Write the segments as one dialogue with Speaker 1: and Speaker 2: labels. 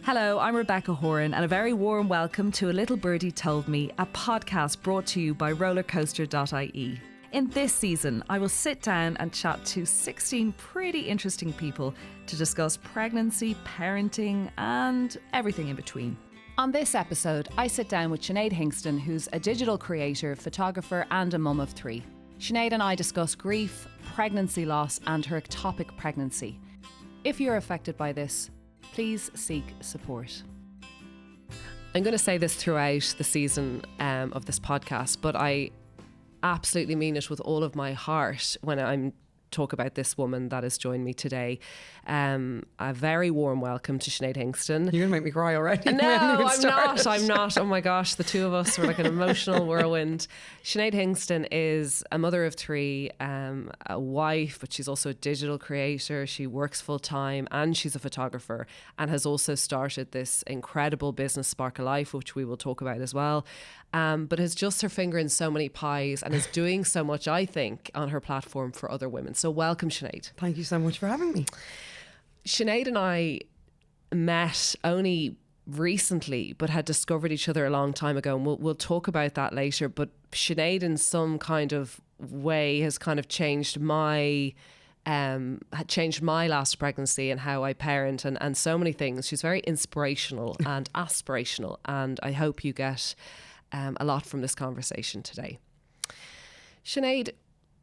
Speaker 1: Hello, I'm Rebecca Horan, and a very warm welcome to A Little Birdie Told Me, a podcast brought to you by rollercoaster.ie. In this season, I will sit down and chat to 16 pretty interesting people to discuss pregnancy, parenting, and everything in between. On this episode, I sit down with Sinead Hingston, who's a digital creator, photographer, and a mum of three. Sinead and I discuss grief, pregnancy loss, and her ectopic pregnancy. If you're affected by this, please seek support.
Speaker 2: I'm going to say this throughout the season of this podcast, but I absolutely mean it with all of my heart when I'm talk about this woman that has joined me today. A very warm welcome to Sinead Hingston.
Speaker 3: You're going to make me cry already.
Speaker 2: No, I'm not. Oh my gosh, the two of us were like an emotional whirlwind. Sinead Hingston is a mother of three, a wife, but she's also a digital creator. She works full time and she's a photographer, and has also started this incredible business, Spark a Life, which we will talk about as well. But has just her finger in so many pies and is doing so much, I think, on her platform for other women. So welcome, Sinead.
Speaker 3: Thank you so much for having me.
Speaker 2: Sinead and I met only recently, but had discovered each other a long time ago, and we'll talk about that later. But Sinead, in some kind of way, has kind of changed my last pregnancy and how I parent and so many things. She's very inspirational and aspirational, and I hope you get a lot from this conversation today. Sinead,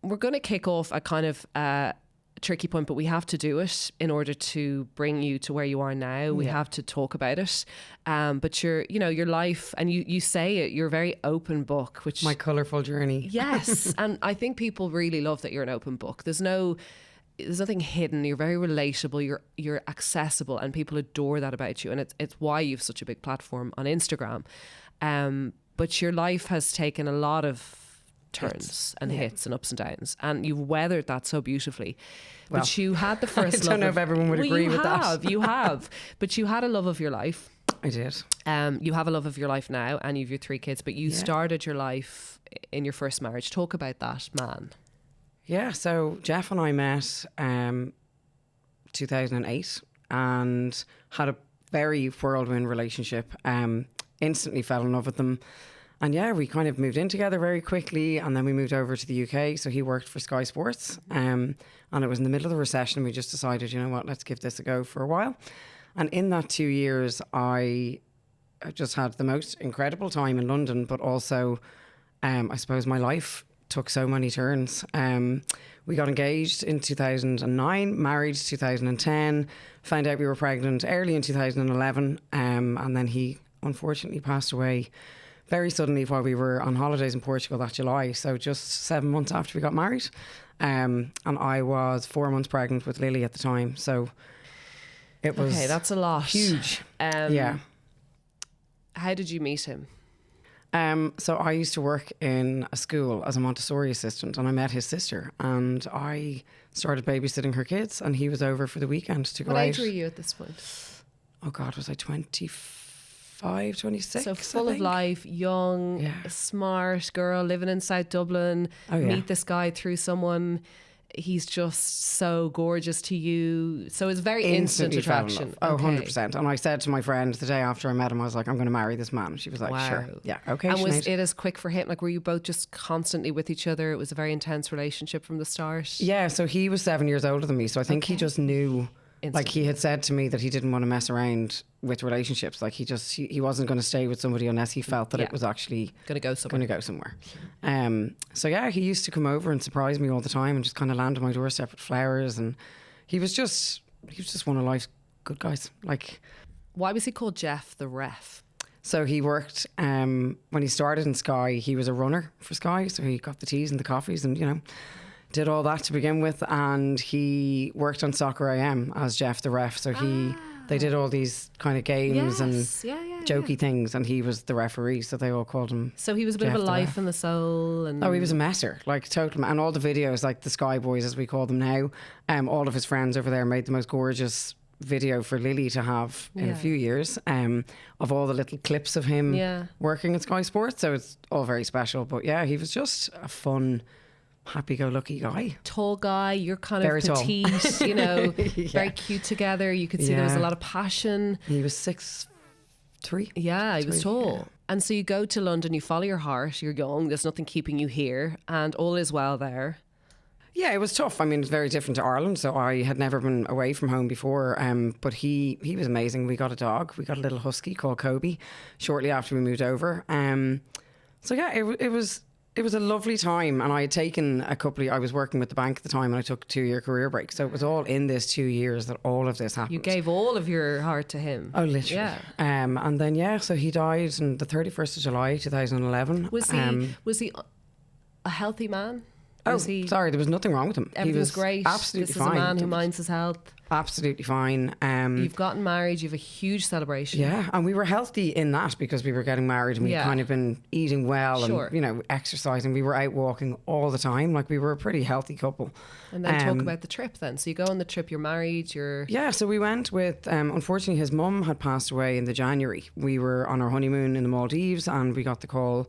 Speaker 2: we're going to kick off a kind of tricky point, but we have to do it in order to bring you to where you are now. We have to talk about it. But your life, and you say it, you're a very open book, which
Speaker 3: my colourful journey.
Speaker 2: Yes. And I think people really love that you're an open book. There's nothing hidden. You're very relatable. You're accessible, and people adore that about you. And it's why you've such a big platform on Instagram. But your life has taken a lot of turns and hits and ups and downs, and you've weathered that so beautifully. Well, but you had the first
Speaker 3: I don't know if everyone would agree with that.
Speaker 2: You have. But you had a love of your life.
Speaker 3: I did.
Speaker 2: You have a love of your life now, and you have your three kids, but you started your life in your first marriage. Talk about that, man.
Speaker 3: Yeah, so Jeff and I met 2008 and had a very whirlwind relationship. Instantly fell in love with them. And yeah, we kind of moved in together very quickly, and then we moved over to the UK. So he worked for Sky Sports, and it was in the middle of the recession. We just decided, you know what, let's give this a go for a while. And in that 2 years, I just had the most incredible time in London, but also, I suppose my life took so many turns. We got engaged in 2009, married 2010, found out we were pregnant early in 2011, and then he unfortunately passed away very suddenly while we were on holidays in Portugal that July. So just 7 months after we got married. And I was 4 months pregnant with Lily at the time. So it was...
Speaker 2: Okay, that's a lot.
Speaker 3: Huge.
Speaker 2: Yeah. How did you meet him?
Speaker 3: So I used to work in a school as a Montessori assistant, and I met his sister, and I started babysitting her kids, and he was over for the weekend to go out.
Speaker 2: What age were you at this point?
Speaker 3: Oh God, was I 25, 26?
Speaker 2: So full of life, young, smart girl living in South Dublin. Meet this guy through someone. He's just so gorgeous to you. So it's very instant attraction.
Speaker 3: Oh, okay. 100%. And I said to my friend the day after I met him, I was like, I'm going to marry this man. She was like,
Speaker 2: wow.
Speaker 3: Sure. Yeah, okay.
Speaker 2: And was it as quick for him? Like, were you both just constantly with each other? It was a very intense relationship from the start?
Speaker 3: Yeah, so he was 7 years older than me. So I think he just knew... Instantly. Like, he had said to me that he didn't want to mess around with relationships. Like, he wasn't going to stay with somebody unless he felt that it was actually
Speaker 2: going to go somewhere.
Speaker 3: So yeah, he used to come over and surprise me all the time and just kind of land on my doorstep with flowers, and he was just one of life's good guys. Like,
Speaker 2: why was he called Jeff the Ref?
Speaker 3: So he worked when he started in Sky. He was a runner for Sky, so he got the teas and the coffees and did all that to begin with, and he worked on Soccer AM as Jeff the Ref. So they did all these kind of games and jokey things, and he was the referee, so they all called him.
Speaker 2: So he was a bit
Speaker 3: Jeff
Speaker 2: of a life and the soul. And
Speaker 3: he was a messer, like total. And all the videos, like the Sky Boys as we call them now, all of his friends over there made the most gorgeous video for Lily to have in a few years, of all the little clips of him working at Sky Sports. So it's all very special. But yeah, he was just a fun happy-go-lucky guy.
Speaker 2: Tall guy, you're kind
Speaker 3: Very
Speaker 2: of
Speaker 3: tall.
Speaker 2: petite, you know, very cute together. You could see there was a
Speaker 3: Yeah.
Speaker 2: lot of passion.
Speaker 3: He was 6'3".
Speaker 2: Yeah, he was
Speaker 3: Three,
Speaker 2: tall.
Speaker 3: yeah.
Speaker 2: And so you go to London, you follow your heart, you're young, there's nothing keeping you here, and all is well there.
Speaker 3: Yeah, it was tough. I mean, it's very different to Ireland. So I had never been away from home before. But he was amazing. We got a dog. We got a little husky called Kobe shortly after we moved over. So yeah, it was a lovely time. And I had taken I was working with the bank at the time, and I took a 2-year career break. So it was all in this 2 years that all of this happened.
Speaker 2: You gave all of your heart to him.
Speaker 3: Oh, literally.
Speaker 2: Yeah.
Speaker 3: And then so he died on the 31st of July 2011.
Speaker 2: Was he a healthy man?
Speaker 3: Oh,
Speaker 2: Was he,
Speaker 3: sorry, there was nothing wrong with him.
Speaker 2: everything
Speaker 3: He
Speaker 2: was
Speaker 3: was
Speaker 2: great.
Speaker 3: absolutely
Speaker 2: This
Speaker 3: fine.
Speaker 2: is a man who minds his health.
Speaker 3: Absolutely fine.
Speaker 2: You've gotten married. You have a huge celebration.
Speaker 3: Yeah, and we were healthy in that because we were getting married and we'd
Speaker 2: Yeah.
Speaker 3: kind of been eating well
Speaker 2: Sure.
Speaker 3: and, you know, exercising. We were out walking all the time. Like, we were a pretty healthy couple.
Speaker 2: And then talk about the trip then. So you go on the trip, you're married,
Speaker 3: Yeah, so we went with, unfortunately, his mum had passed away in the January. We were on our honeymoon in the Maldives and we got the call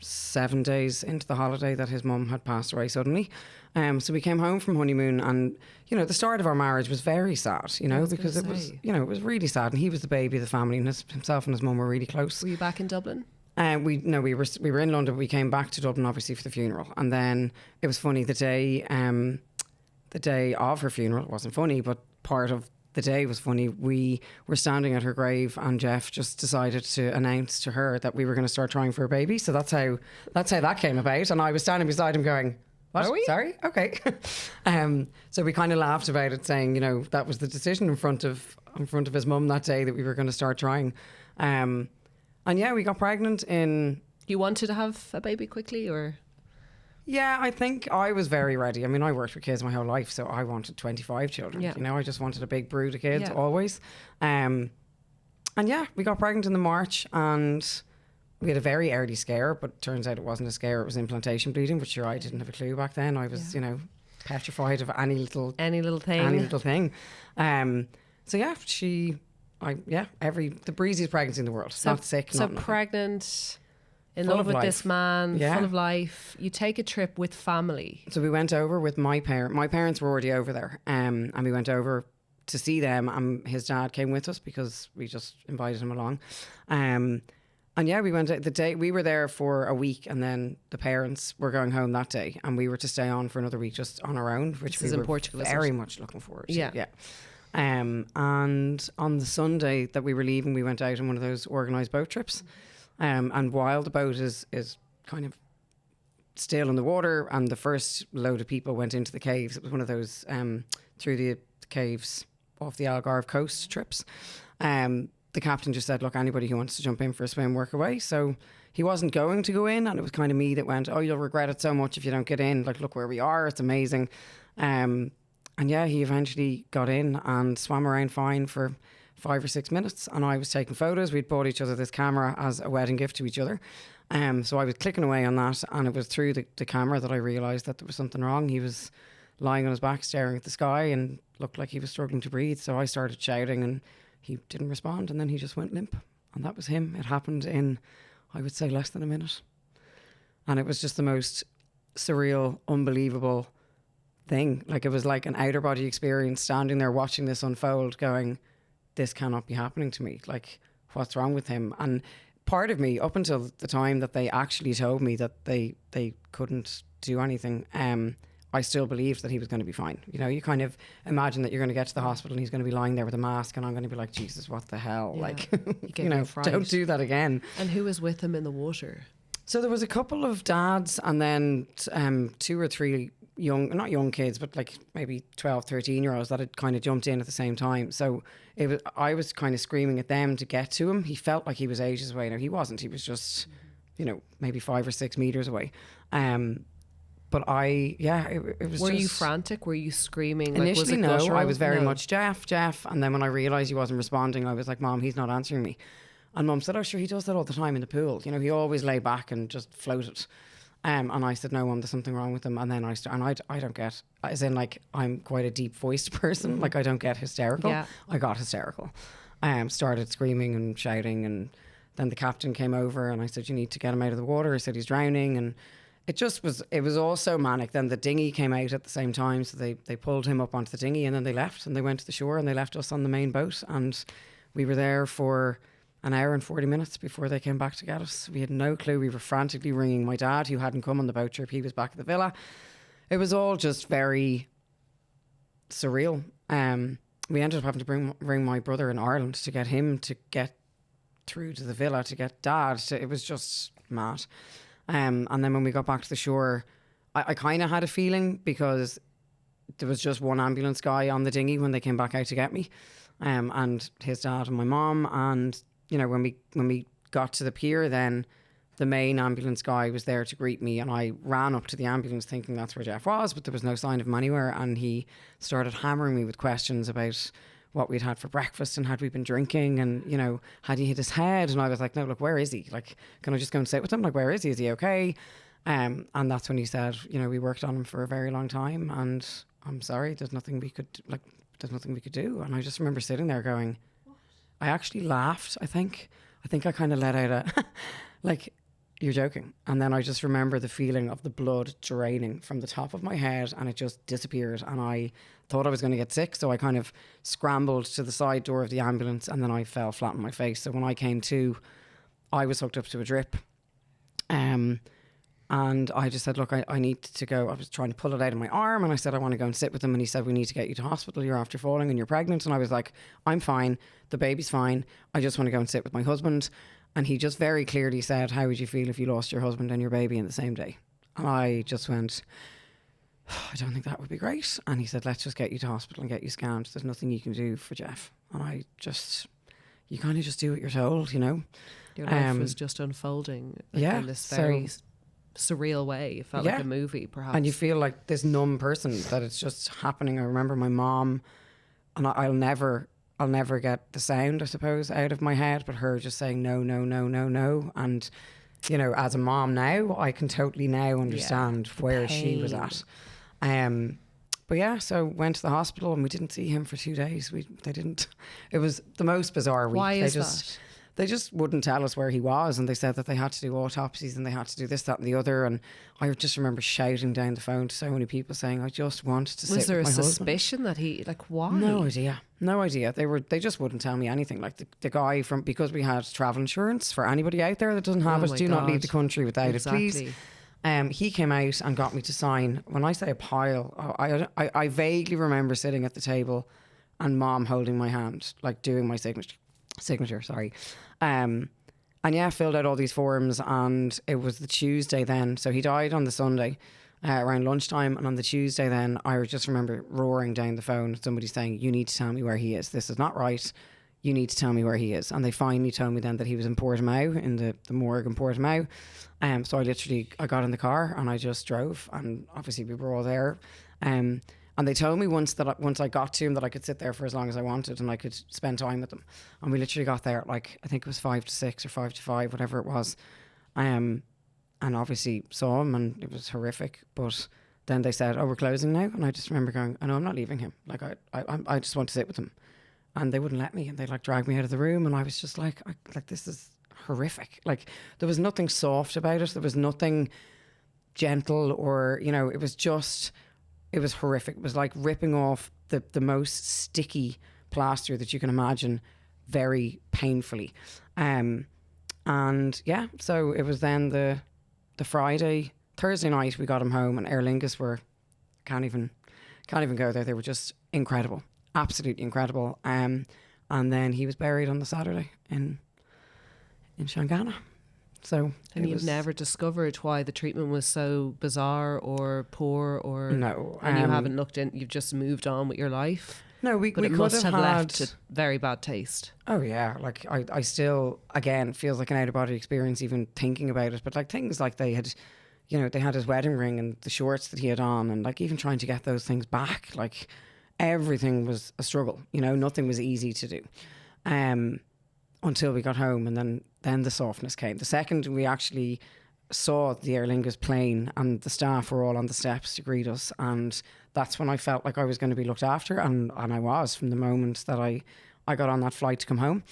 Speaker 3: 7 days into the holiday that his mum had passed away suddenly. So we came home from honeymoon and, you know, the start of our marriage was very sad, you know, because it was, you know, it was really sad. And he was the baby of the family and himself and his mum were really close.
Speaker 2: Were you back in Dublin?
Speaker 3: We were in London. We came back to Dublin obviously for the funeral, and then it was funny the day of her funeral. It wasn't funny, but part of the day was funny. We were standing at her grave, and Jeff just decided to announce to her that we were going to start trying for a baby. So that's how that came about. And I was standing beside him, going, "What?
Speaker 2: Are we?
Speaker 3: Sorry, okay." So we kind of laughed about it, saying, you know, that was the decision in front of his mum that day that we were going to start trying. And yeah, we got pregnant in...
Speaker 2: You wanted to have a baby quickly, or?
Speaker 3: Yeah, I think I was very ready. I mean, I worked with kids my whole life, so I wanted 25 children.
Speaker 2: Yeah.
Speaker 3: You know, I just wanted a big brood of kids,
Speaker 2: Yeah.
Speaker 3: always. And yeah, we got pregnant in the March, and we had a very early scare, but turns out it wasn't a scare, it was implantation bleeding, which I didn't have a clue back then. I was, you know, petrified of any little thing. So yeah, the breeziest pregnancy in the world. Not sick,
Speaker 2: So
Speaker 3: not nothing.
Speaker 2: pregnant, in
Speaker 3: Full
Speaker 2: love
Speaker 3: of
Speaker 2: with
Speaker 3: life.
Speaker 2: this man,
Speaker 3: Yeah.
Speaker 2: full of life. You take a trip with family.
Speaker 3: So we went over with my parents. My parents were already over there, and we went over to see them. And his dad came with us because we just invited him along. And yeah, we went the day we were there for a week, and then the parents were going home that day, and we were to stay on for another week just on our own, which
Speaker 2: This
Speaker 3: we
Speaker 2: is in
Speaker 3: were
Speaker 2: Portugal, isn't
Speaker 3: very
Speaker 2: it?
Speaker 3: much looking forward to.
Speaker 2: Yeah.
Speaker 3: Yeah. And on the Sunday that we were leaving, we went out on one of those organised boat trips. And while the boat is kind of still in the water, and the first load of people went into the caves, it was one of those through the caves off the Algarve coast trips. The captain just said, "Look, anybody who wants to jump in for a swim, work away." So he wasn't going to go in, and it was kind of me that went, "Oh, you'll regret it so much if you don't get in. Like, look where we are; it's amazing." And yeah, he eventually got in and swam around fine for 5 or 6 minutes, and I was taking photos. We'd bought each other this camera as a wedding gift to each other. So I was clicking away on that, and it was through the camera that I realised that there was something wrong. He was lying on his back staring at the sky and looked like he was struggling to breathe. So I started shouting and he didn't respond, and then he just went limp. And that was him. It happened in, I would say, less than a minute. And it was just the most surreal, unbelievable thing. Like, it was like an outer body experience, standing there watching this unfold, going, this cannot be happening to me. Like, what's wrong with him? And part of me, up until the time that they actually told me that they couldn't do anything, I still believed that he was going to be fine. You know, you kind of imagine that you're going to get to the hospital and he's going to be lying there with a mask, and I'm going to be like, Jesus, what the hell?
Speaker 2: Yeah.
Speaker 3: Like,
Speaker 2: You
Speaker 3: you know,
Speaker 2: fright.
Speaker 3: don't do that again.
Speaker 2: And who was with him in the water?
Speaker 3: So there was a couple of dads, and then 2 or 3 not young kids, but like maybe 12, 13-year-olds that had kind of jumped in at the same time. So I was kind of screaming at them to get to him. He felt like he was ages away. No, he wasn't. He was just, you know, maybe 5 or 6 meters away. But it was
Speaker 2: Were
Speaker 3: just...
Speaker 2: you frantic? Were you screaming?
Speaker 3: Initially,
Speaker 2: like, was it
Speaker 3: no.
Speaker 2: guttural?
Speaker 3: I was very
Speaker 2: No.
Speaker 3: much, Jeff. And then when I realised he wasn't responding, I was like, Mom, he's not answering me. And Mum said, oh, sure, he does that all the time in the pool. You know, he always lay back and just floated. And I said, no, Mum, there's something wrong with him. And then I don't get, as in, like, I'm quite a deep voiced person. Like, I don't get hysterical.
Speaker 2: Yeah.
Speaker 3: I got hysterical. Started screaming and shouting, and then the captain came over and I said, you need to get him out of the water. I said, he's drowning. And it was all so manic. Then the dinghy came out at the same time, so they pulled him up onto the dinghy, and then they left and they went to the shore and they left us on the main boat, and we were there for an hour and 40 minutes before they came back to get us. We had no clue. We were frantically ringing my dad, who hadn't come on the boat trip. He was back at the villa. It was all just very surreal. We ended up having to ring my brother in Ireland to get him to get through to the villa to get dad. It was just mad. And then when we got back to the shore, I kind of had a feeling, because there was just one ambulance guy on the dinghy when they came back out to get me, and his dad and my mom. And when we got to the pier, then the main ambulance guy was there to greet me, and I ran up to the ambulance thinking that's where Jeff was, but there was no sign of him anywhere. And he started hammering me with questions about what we'd had for breakfast and had we been drinking, and had he hit his head. And I was like, no, look, where is he? Like, can I just go and sit with him? Like, where is he? Is he okay? And that's when he said, we worked on him for a very long time, and I'm sorry, there's nothing we could do. And I just remember sitting there going, I actually laughed. I think I kind of let out a like, you're joking. And then I just remember the feeling of the blood draining from the top of my head, and it just disappeared. And I thought I was going to get sick, so I kind of scrambled to the side door of the ambulance, and then I fell flat on my face. So when I came to, I was hooked up to a drip. And I just said, look, I need to go. I was trying to pull it out of my arm, and I said, I want to go and sit with him. And he said, we need to get you to hospital. You're after falling and you're pregnant. And I was like, I'm fine. The baby's fine. I just want to go and sit with my husband. And he just very clearly said, how would you feel if you lost your husband and your baby in the same day? And I just went, I don't think that would be great. And he said, let's just get you to hospital and get you scanned. There's nothing you can do for Jeff. And you kind of just do what you're told, Your
Speaker 2: life was just unfolding in this very surreal way. It felt like a movie, perhaps.
Speaker 3: And you feel like this numb person, that it's just happening. I remember my mom, and I'll never get the sound, I suppose, out of my head, but her just saying no, no, no, no, no. And, as a mom now, I can totally now understand where she was at. But so went to the hospital, and we didn't see him for 2 days. It was the most bizarre week.
Speaker 2: Why is that?
Speaker 3: They just wouldn't tell us where he was, and they said that they had to do autopsies and they had to do this, that and the other. And I just remember shouting down the phone to so many people saying, I just want to sit with my husband. Was there a suspicion
Speaker 2: that he, why?
Speaker 3: No idea. They just wouldn't tell me anything. Like the guy because we had travel insurance for anybody out there that doesn't have it, do not leave the country without it, please. He came out and got me to sign. When I say a pile, I vaguely remember sitting at the table and Mom holding my hand, like doing my signature, sorry. And filled out all these forms, and it was the Tuesday then. So he died on the Sunday around lunchtime, and on the Tuesday then I just remember roaring down the phone, somebody saying, you need to tell me where he is. This is not right. You need to tell me where he is. And they finally told me then that he was in Portimao, in the morgue in Portimao. So I got in the car and I just drove, and obviously we were all there. And they told me once I got to him that I could sit there for as long as I wanted and I could spend time with them. And we literally got there at I think it was 5 to 6 or 5 to 5, whatever it was. And obviously saw him, and it was horrific. But then they said, oh, we're closing now. And I just remember going, I know I'm not leaving him. I just want to sit with him. And they wouldn't let me, and they dragged me out of the room. And I was just like, this is horrific. There was nothing soft about it. There was nothing gentle, or, it was just... It was horrific. It was like ripping off the most sticky plaster that you can imagine, very painfully. So it was then the Thursday night we got him home, and Aer Lingus can't even go there. They were just incredible, absolutely incredible. And then he was buried on the Saturday in Shangana. So,
Speaker 2: and you've never discovered why the treatment was so bizarre or poor, or
Speaker 3: no,
Speaker 2: and you haven't looked in. You've just moved on with your life.
Speaker 3: No,
Speaker 2: but it must have left a very bad taste.
Speaker 3: Oh yeah, I still, again, feels like an out of body experience even thinking about it. But things like they had his wedding ring and the shorts that he had on, and even trying to get those things back, everything was a struggle. Nothing was easy to do. Until we got home, and then the softness came. The second we actually saw the Aer Lingus plane, and the staff were all on the steps to greet us, and that's when I felt like I was going to be looked after, and I was, from the moment that I got on that flight to come home.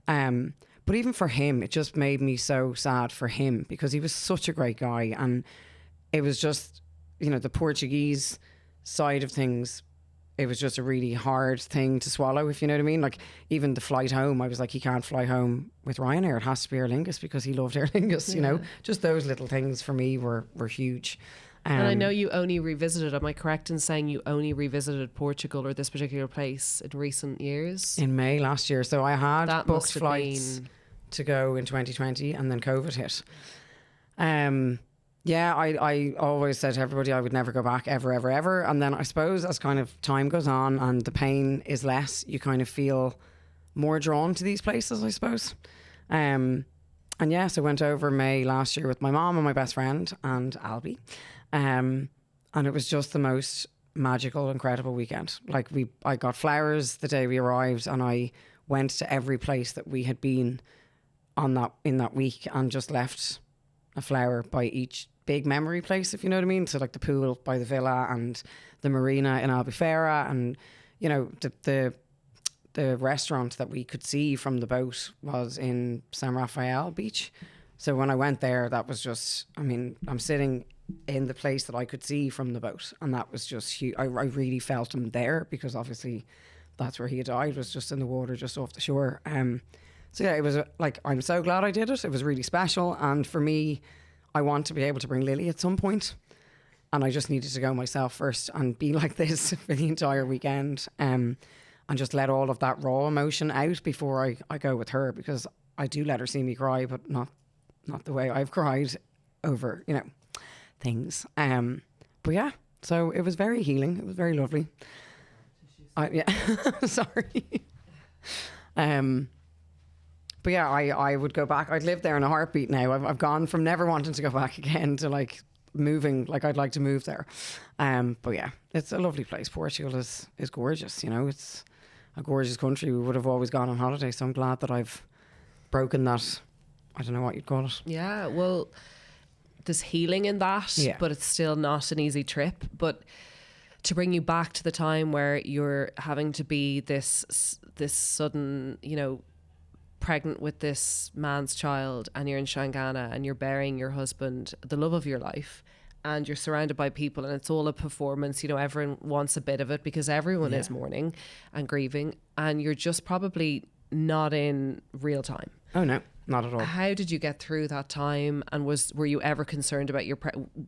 Speaker 3: But even for him, it just made me so sad for him, because he was such a great guy, and it was just, the Portuguese side of things, it was just a really hard thing to swallow, if you know what I mean. Like, even the flight home, I was like, he can't fly home with Ryanair. It has to be Aer Lingus because he loved Aer Lingus, Just those little things for me were huge.
Speaker 2: And I know you only revisited, am I correct in saying you only revisited Portugal or this particular place in recent years?
Speaker 3: In May last year. So I had
Speaker 2: That
Speaker 3: booked
Speaker 2: must have
Speaker 3: flights
Speaker 2: been...
Speaker 3: to go in 2020 and then COVID hit. Yeah, I always said to everybody I would never go back ever, ever, ever. And then I suppose as kind of time goes on and the pain is less, you kind of feel more drawn to these places, I suppose. And yes, I went over May last year with my mom and my best friend and Albie. And it was just the most magical, incredible weekend. Like, I got flowers the day we arrived, and I went to every place that we had been in that week and just left a flower by each big memory place, if you know what I mean. So like the pool by the villa and the marina in Albufeira, and the restaurant that we could see from the boat was in San Rafael Beach. So when I went there, that was just, I'm sitting in the place that I could see from the boat, and that was just huge. I really felt him there because obviously that's where he had died, was just in the water just off the shore. So yeah, it was like, I'm so glad I did it. It was really special, and for me, I want to be able to bring Lily at some point, and I just needed to go myself first and be like this for the entire weekend, and just let all of that raw emotion out before I go with her, because I do let her see me cry, but not the way I've cried over, things. But yeah, so it was very healing. It was very lovely. Yeah, sorry. But yeah, I would go back. I'd live there in a heartbeat now. I've gone from never wanting to go back again to like moving, like I'd like to move there. But yeah, it's a lovely place. Portugal is gorgeous, It's a gorgeous country. We would have always gone on holiday, so I'm glad that I've broken that, I don't know what you'd call it.
Speaker 2: Yeah, well, there's healing in that, but it's still not an easy trip. But to bring you back to the time where you're having to be this sudden, pregnant with this man's child, and you're in Shangana and you're burying your husband, the love of your life, and you're surrounded by people, and it's all a performance. Everyone wants a bit of it because everyone is mourning and grieving, and you're just probably not in real time.
Speaker 3: Oh no, not at all.
Speaker 2: How did you get through that time? And were you ever concerned about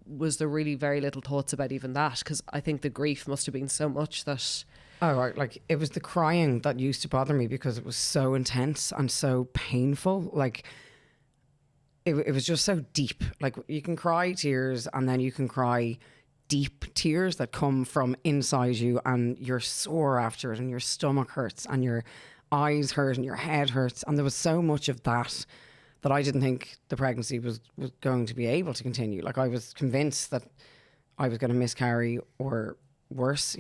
Speaker 2: was there really very little thoughts about even that? Because I think the grief must have been so much that...
Speaker 3: Oh, right. Like, it was the crying that used to bother me because it was so intense and so painful. Like, it was just so deep. Like, you can cry tears, and then you can cry deep tears that come from inside you, and you're sore after it, and your stomach hurts, and your eyes hurt, and your head hurts. And there was so much of that I didn't think the pregnancy was going to be able to continue. Like, I was convinced that I was going to miscarry or worse,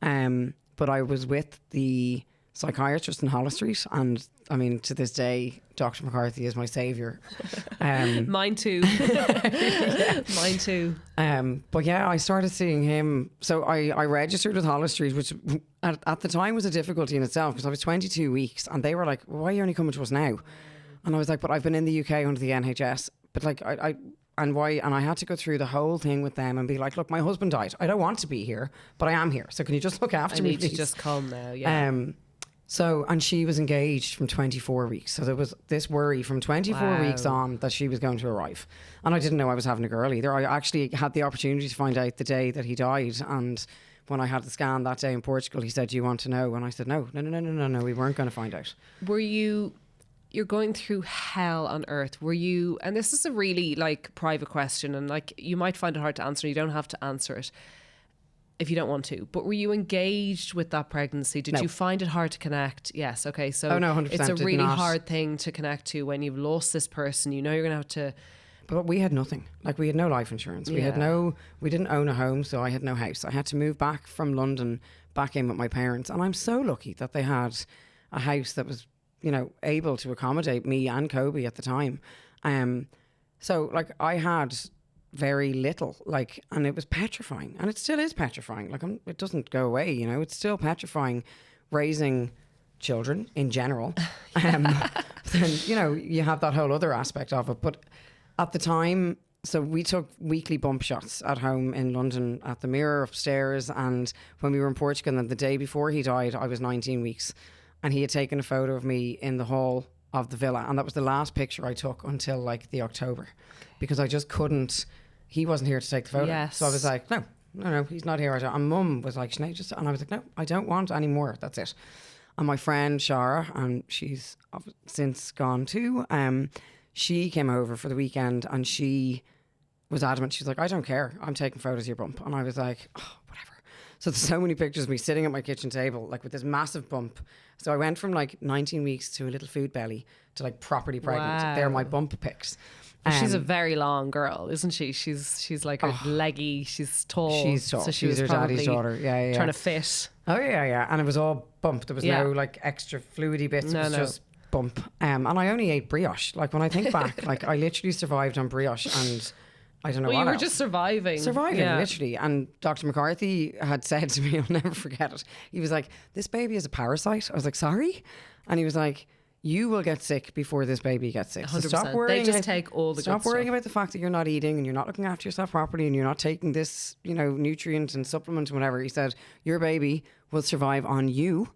Speaker 3: but I was with the psychiatrist in Holles Street, and to this day, Dr. McCarthy is my saviour.
Speaker 2: Mine too. Mine too.
Speaker 3: But yeah, I started seeing him. So I registered with Holles Street, which at the time was a difficulty in itself, because I was 22 weeks, and they were like, "Why are you only coming to us now?" And I was like, "But I've been in the UK under the NHS, but like and why?" And I had to go through the whole thing with them and be like, "Look, my husband died. I don't want to be here, but I am here. So can you just look after me,
Speaker 2: I need
Speaker 3: please?"
Speaker 2: to just come now. Yeah.
Speaker 3: So, and she was engaged from 24 weeks. So there was this worry from 24 weeks on that she was going to arrive. And I didn't know I was having a girl either. I actually had the opportunity to find out the day that he died. And when I had the scan that day in Portugal, he said, "Do you want to know?" And I said, no, we weren't going to find out.
Speaker 2: You're going through hell on earth. Were you, and this is a really like private question, and like you might find it hard to answer. You don't have to answer it if you don't want to, but were you engaged with that pregnancy? Did you find it hard to connect? Yes. Okay. So
Speaker 3: 100%
Speaker 2: it's a really hard thing to connect to when you've lost this person. You're going to have to...
Speaker 3: But we had nothing. Like, we had no life insurance. We didn't own a home, so I had no house. I had to move back from London back in with my parents. And I'm so lucky that they had a house that was, able to accommodate me and Kobe at the time. So like, I had very little, like, and it was petrifying, and it still is petrifying. Like, it doesn't go away, it's still petrifying raising children in general. Then you have that whole other aspect of it. But at the time, so we took weekly bump shots at home in London at the mirror upstairs. And when we were in Portugal, and the day before he died, I was 19 weeks. And he had taken a photo of me in the hall of the villa. And that was the last picture I took until like the October, because I just couldn't, he wasn't here to take the photo.
Speaker 2: Yes.
Speaker 3: So I was like, no, he's not here. And Mum was like, Sinead, just, and I was like, no, I don't want any more. That's it. And my friend Shara, and she's since gone too, she came over for the weekend and she was adamant. She's like, I don't care. I'm taking photos of your bump. And I was like, oh, whatever. So there's so many pictures of me sitting at my kitchen table, like with this massive bump. So I went from like 19 weeks to a little food belly to like properly pregnant.
Speaker 2: Wow.
Speaker 3: They're my bump pics.
Speaker 2: She's a very long girl, isn't she? She's like her leggy. She's tall.
Speaker 3: She's tall.
Speaker 2: So she
Speaker 3: She's
Speaker 2: was
Speaker 3: her
Speaker 2: probably
Speaker 3: daddy's daughter. Yeah.
Speaker 2: trying to fit.
Speaker 3: Oh yeah. And it was all bump. There was no like extra fluidy bits. It was just bump. And I only ate brioche. Like when I think back, like I literally survived on brioche, and I don't know
Speaker 2: Well,
Speaker 3: what
Speaker 2: you were
Speaker 3: else.
Speaker 2: just surviving.
Speaker 3: Literally. And Dr. McCarthy had said to me, I'll never forget it. He was like, this baby is a parasite. I was like, sorry? And he was like, you will get sick before this baby gets sick. So
Speaker 2: 100%.
Speaker 3: stop worrying.
Speaker 2: They just take all the
Speaker 3: Stop
Speaker 2: good
Speaker 3: worrying
Speaker 2: stuff.
Speaker 3: about the fact that you're not eating and you're not looking after yourself properly and you're not taking this, nutrient and supplement and whatever. He said, your baby will survive on you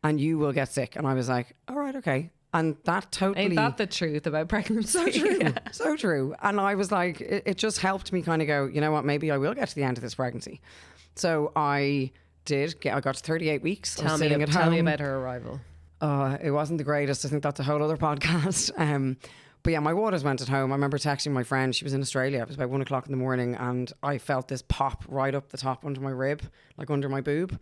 Speaker 3: and you will get sick. And I was like, all right, okay. And that totally...
Speaker 2: Ain't that the truth about pregnancy?
Speaker 3: So true. So true. And I was like, it just helped me kind of go, you know what, maybe I will get to the end of this pregnancy. So I got to 38 weeks.
Speaker 2: Tell me about her arrival.
Speaker 3: It wasn't the greatest. I think that's a whole other podcast. But yeah, my waters went at home. I remember texting my friend. She was in Australia. It was about 1 o'clock in the morning, and I felt this pop right up the top under my rib, like under my boob.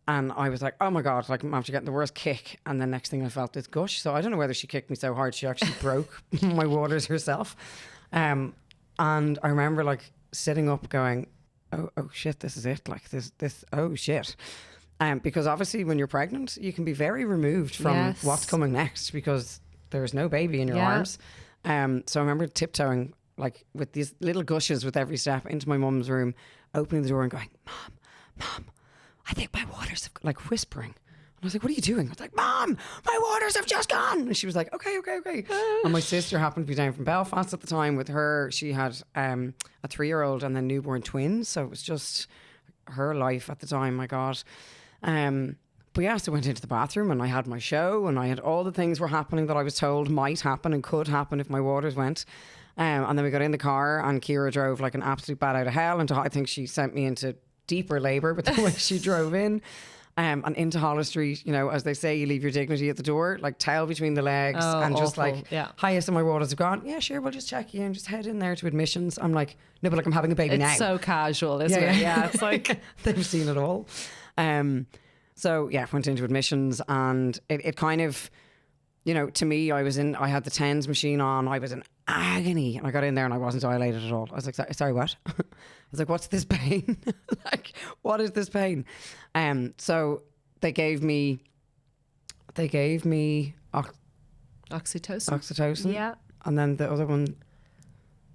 Speaker 3: And I was like, oh my God, like I'm after getting the worst kick. And then next thing I felt this gush. So I don't know whether she kicked me so hard she actually broke my waters herself. And I remember like sitting up going, oh shit, this is it. Like this, oh shit. Because obviously when you're pregnant, you can be very removed from what's coming next because there's no baby in your arms. So I remember tiptoeing like with these little gushes with every step into my mum's room, opening the door and going, Mom, I think my waters have, like whispering. And I was like, what are you doing? I was like, Mom, my waters have just gone. And she was like, okay. And my sister happened to be down from Belfast at the time with her. She had a 3-year-old and then newborn twins. So it was just her life at the time, my God. But yeah, so I went into the bathroom and I had my show and I had all the things were happening that I was told might happen and could happen if my waters went. And then we got in the car and Ciara drove like an absolute bat out of hell. And I think she sent me into deeper labour with the way she drove in. And into Holles Street, as they say, you leave your dignity at the door, like tail between the legs and just like, highest of my waters have gone. Yeah, sure, we'll just check you and just head in there to admissions. I'm like, no, but like I'm having a baby now.
Speaker 2: It's so casual, isn't it? Yeah, it's like
Speaker 3: they've seen it all. So yeah, went into admissions and it kind of, to me, I had the TENS machine on. I was in agony and I got in there and I wasn't dilated at all. I was like, sorry, what? I was like, what's this pain? Like, what is this pain? So they gave me
Speaker 2: oxytocin.
Speaker 3: Yeah. And then the other one,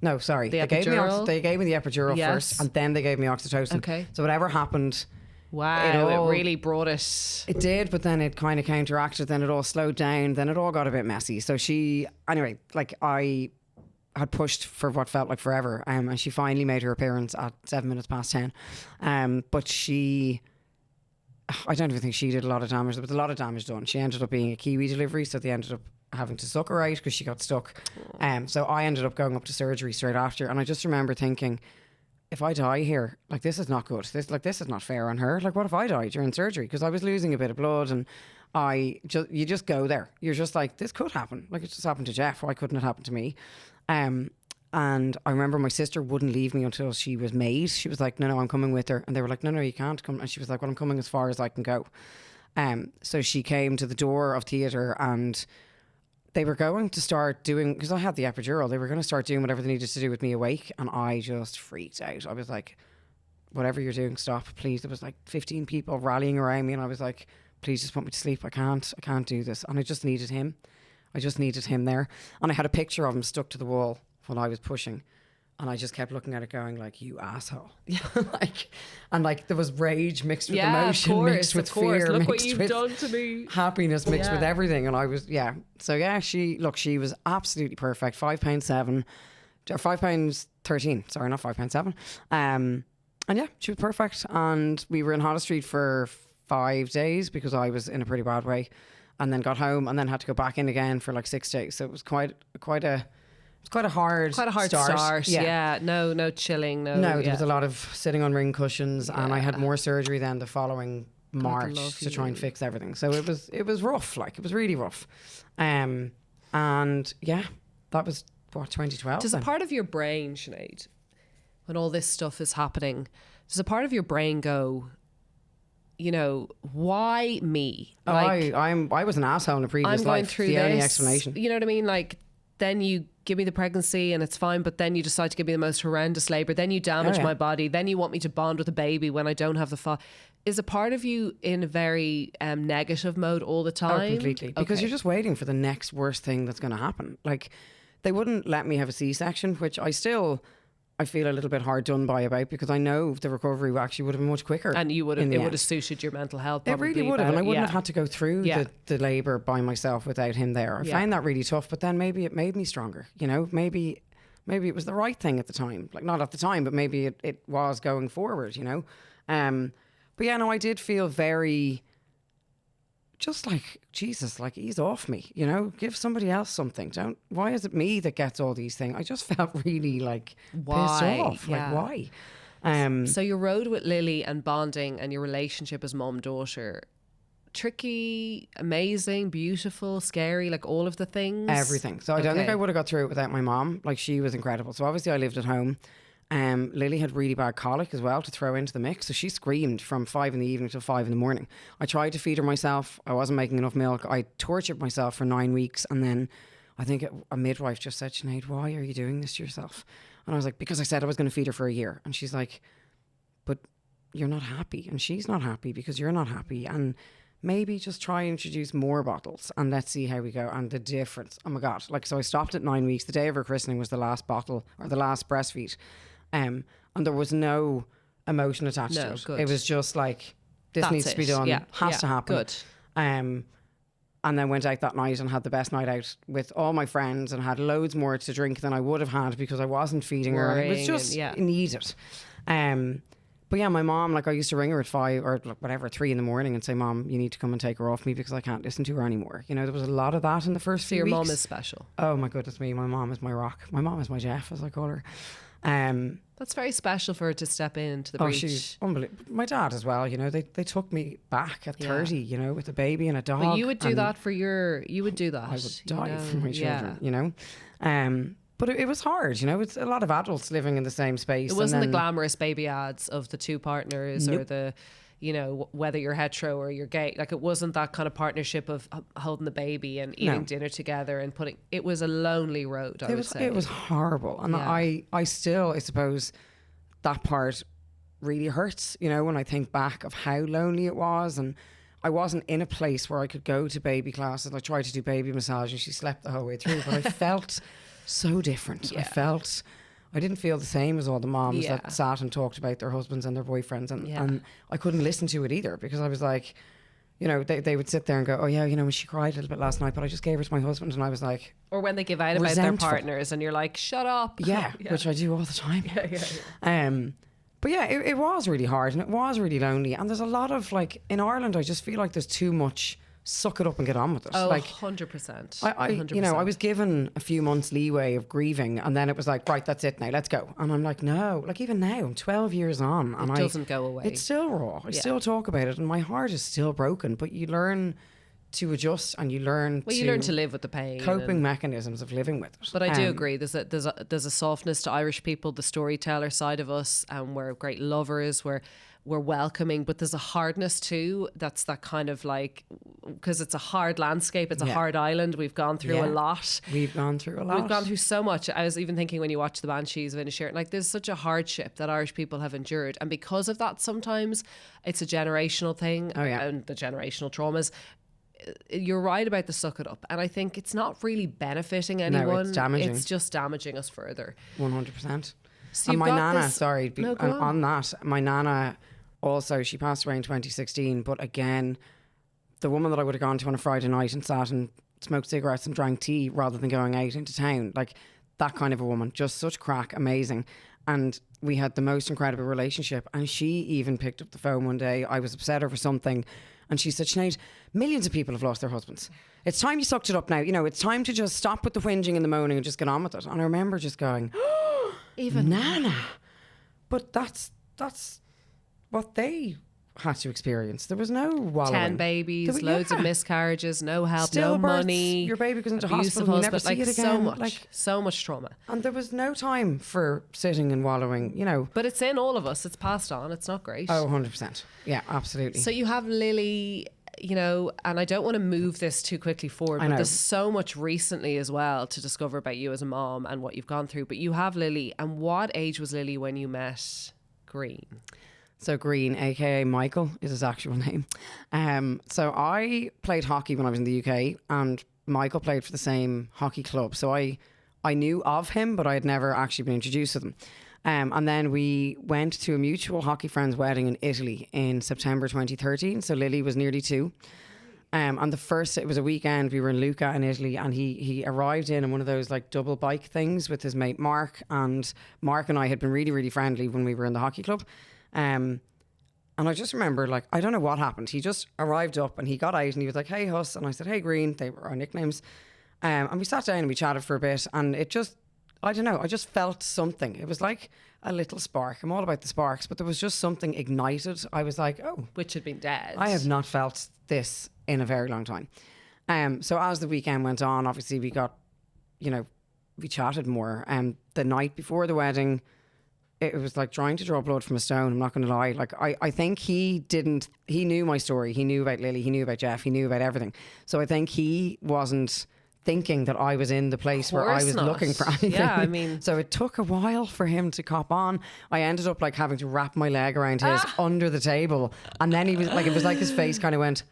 Speaker 3: no, sorry.
Speaker 2: They gave
Speaker 3: me the epidural first and then they gave me oxytocin.
Speaker 2: Okay.
Speaker 3: So whatever happened.
Speaker 2: Wow, it really brought it.
Speaker 3: It did, but then it kind of counteracted. Then it all slowed down. Then it all got a bit messy. So I had pushed for what felt like forever. And she finally made her appearance at 7 minutes past 10. But I don't even think she did a lot of damage. There was a lot of damage done. She ended up being a Kiwi delivery, so they ended up having to suck her out because she got stuck. So I ended up going up to surgery straight after. And I just remember thinking, if I die here, like this is not good. This is not fair on her. Like what if I die during surgery? Because I was losing a bit of blood and you just go there. You're just like, this could happen. Like it just happened to Jeff. Why couldn't it happen to me? And I remember my sister wouldn't leave me until she was made. She was like, no, I'm coming with her. And they were like, no, you can't come. And she was like, well, I'm coming as far as I can go. So she came to the door of theatre and they were going to start doing, because I had the epidural, they were going to start doing whatever they needed to do with me awake. And I just freaked out. I was like, whatever you're doing, stop, please. There was like 15 people rallying around me. And I was like, please just put me to sleep. I can't do this. And I just needed him. There. And I had a picture of him stuck to the wall when I was pushing. And I just kept looking at it going like, you asshole. There was rage mixed with emotion, mixed with fear,
Speaker 2: Look
Speaker 3: mixed
Speaker 2: what you've
Speaker 3: with
Speaker 2: done to me.
Speaker 3: happiness, mixed with everything. And I was, So she was absolutely perfect. £5.7, or £5 13, sorry, not £5.7. And yeah, she was perfect. And we were in Hollis Street for 5 days because I was in a pretty bad way, and then got home and then had to go back in again for like 6 days. So it was quite a hard start.
Speaker 2: Yeah. No chilling.
Speaker 3: There was a lot of sitting on ring cushions, and I had more surgery then the following March to try and fix everything. So it was rough. Like, it was really rough. And yeah, that was what, 2012.
Speaker 2: Does a part of your brain, Sinead, when all this stuff is happening, does a part of your brain go, you know, why me? Like,
Speaker 3: I was an asshole in a previous
Speaker 2: I'm going
Speaker 3: life.
Speaker 2: through
Speaker 3: the
Speaker 2: this.
Speaker 3: only explanation.
Speaker 2: You know what I mean? Like, then you give me the pregnancy and it's fine, but then you decide to give me the most horrendous labour. Then you damage my body. Then you want me to bond with a baby when I don't have the Is a part of you in a very negative mode all the time?
Speaker 3: Oh, completely. Because you're just waiting for the next worst thing that's going to happen. Like, they wouldn't let me have a C-section, which I feel a little bit hard done by about, because I know the recovery actually would have been much quicker.
Speaker 2: And it would have suited your mental health.
Speaker 3: It really would have, and I wouldn't have had to go through the labour by myself without him there. I found that really tough, but then maybe it made me stronger. You know, maybe it was the right thing at the time. Like, not at the time, but maybe it was going forward. You know, but yeah, no, I did feel very. Just like, Jesus, like, ease off me, you know, give somebody else something. Why is it me that gets all these things? I just felt really like pissed off.
Speaker 2: Yeah.
Speaker 3: Like, why?
Speaker 2: So your road with Lily and bonding and your relationship as mom-daughter, tricky, amazing, beautiful, scary, like all of the things?
Speaker 3: Everything. So I don't think I would have got through it without my mom. Like, she was incredible. So obviously I lived at home. Lily had really bad colic as well to throw into the mix, so she screamed from 5 p.m. till 5 a.m. I tried to feed her myself. I wasn't making enough milk. I tortured myself for 9 weeks, and then I think a midwife just said, Sinead, why are you doing this to yourself? And I was like, because I said I was going to feed her for a year. And she's like, but you're not happy, and she's not happy because you're not happy, and maybe just try and introduce more bottles and let's see how we go. And the difference, oh my God. Like, so I stopped at 9 weeks. The day of her christening was the last bottle, or the last breastfeed. And there was no emotion attached to it.
Speaker 2: Good.
Speaker 3: It was just like, this needs to be done. Has to happen.
Speaker 2: Good.
Speaker 3: And then went out that night and had the best night out with all my friends, and had loads more to drink than I would have had because I wasn't feeding her. It was just needed. But yeah, my mom, like, I used to ring her at 5 or whatever, 3 a.m. and say, Mom, you need to come and take her off me because I can't listen to her anymore. You know, there was a lot of that in the first few weeks.
Speaker 2: So your mom is special.
Speaker 3: Oh my goodness me, my mom is my rock. My mom is my Jeff, as I call her.
Speaker 2: That's very special for her to step into the breach.
Speaker 3: She's unbelievable. My dad as well, you know, they took me back at 30, you know, with a baby and a dog.
Speaker 2: But you would do that you would do that.
Speaker 3: I would die for my children, you know. But it was hard, you know. It's a lot of adults living in the same space.
Speaker 2: It wasn't the glamorous baby ads of the two partners or the, you know, whether you're hetero or you're gay. Like, it wasn't that kind of partnership of holding the baby and eating dinner together and it was a lonely road, I would say.
Speaker 3: It was horrible. And I still, I suppose, that part really hurts, you know, when I think back of how lonely it was. And I wasn't in a place where I could go to baby classes. I tried to do baby massage and she slept the whole way through, but I felt so different. I didn't feel the same as all the moms that sat and talked about their husbands and their boyfriends, and I couldn't listen to it either because I was like, you know, they would sit there and go, oh yeah, you know, she cried a little bit last night, but I just gave her to my husband, and I was like,
Speaker 2: or when they give out about their partners and you're like, shut up.
Speaker 3: Yeah, which I do all the time. But yeah, it was really hard and it was really lonely, and there's a lot of, like, in Ireland I just feel like there's too much suck it up and get on with it.
Speaker 2: Oh,
Speaker 3: like
Speaker 2: 100%.
Speaker 3: I you know, I was given a few months leeway of grieving, and then it was like, right, that's it now, let's go. And I'm like, no, like, even now I'm 12 years on and
Speaker 2: it doesn't go away.
Speaker 3: It's still raw. I still talk about it and my heart is still broken, but you learn to adjust and you learn
Speaker 2: to live with the pain,
Speaker 3: coping mechanisms of living with it.
Speaker 2: But I do agree, there's a softness to Irish people, the storyteller side of us, and we're great lovers, we're welcoming, but there's a hardness too. That's that kind of, like, because it's a hard landscape, it's a hard island. We've gone through a lot.
Speaker 3: We've gone through
Speaker 2: so much. I was even thinking when you watch the Banshees of Inisherin, like, there's such a hardship that Irish people have endured, and because of that, sometimes it's a generational thing. And the generational traumas. You're right about the suck it up, and I think it's not really benefiting anyone.
Speaker 3: No, it's damaging.
Speaker 2: It's just damaging us further.
Speaker 3: 100%.
Speaker 2: So
Speaker 3: and my nana, on that, my nana also, she passed away in 2016, but again, the woman that I would have gone to on a Friday night and sat and smoked cigarettes and drank tea rather than going out into town, like, that kind of a woman, just such crack, amazing. And we had the most incredible relationship. And she even picked up the phone one day. I was upset over something. And she said, Sinead, millions of people have lost their husbands. It's time you sucked it up now. You know, it's time to just stop with the whinging and the moaning and just get on with it. And I remember just going, even Nana. But that's what they had to experience. There was no wallowing.
Speaker 2: 10 babies, loads of miscarriages, no help, no money.
Speaker 3: Your baby goes into hospital, you never see it again.
Speaker 2: So much trauma.
Speaker 3: And there was no time for sitting and wallowing, you know.
Speaker 2: But it's in all of us. It's passed on. It's not great.
Speaker 3: Oh, 100%. Yeah, absolutely.
Speaker 2: So you have Lily, you know, and I don't want to move this too quickly forward, but there's so much recently as well to discover about you as a mom and what you've gone through. But you have Lily. And what age was Lily when you met Green?
Speaker 3: So Green, aka Michael, is his actual name. So I played hockey when I was in the UK, and Michael played for the same hockey club. So I knew of him, but I had never actually been introduced to them. And then we went to a mutual hockey friend's wedding in Italy in September 2013. So Lily was nearly 2. And it was a weekend, we were in Lucca in Italy, and he arrived in one of those like double bike things with his mate Mark. And Mark and I had been really, really friendly when we were in the hockey club. And I just remember, like, I don't know what happened. He just arrived up and he got out and he was like, hey, Huss. And I said, hey, Green. They were our nicknames. And we sat down and we chatted for a bit. And it just, I don't know, I just felt something. It was like a little spark. I'm all about the sparks, but there was just something ignited. I was like, oh.
Speaker 2: Which had been dead.
Speaker 3: I have not felt this in a very long time. So as the weekend went on, obviously we got, you know, we chatted more. And the night before the wedding, it was like trying to draw blood from a stone. I'm not going to lie. Like I think he knew my story. He knew about Lily. He knew about Jeff. He knew about everything. So I think he wasn't thinking that I was in the place where I was looking for anything.
Speaker 2: Yeah, I mean.
Speaker 3: So it took a while for him to cop on. I ended up like having to wrap my leg around his under the table. And then he was like, it was like his face kind of went,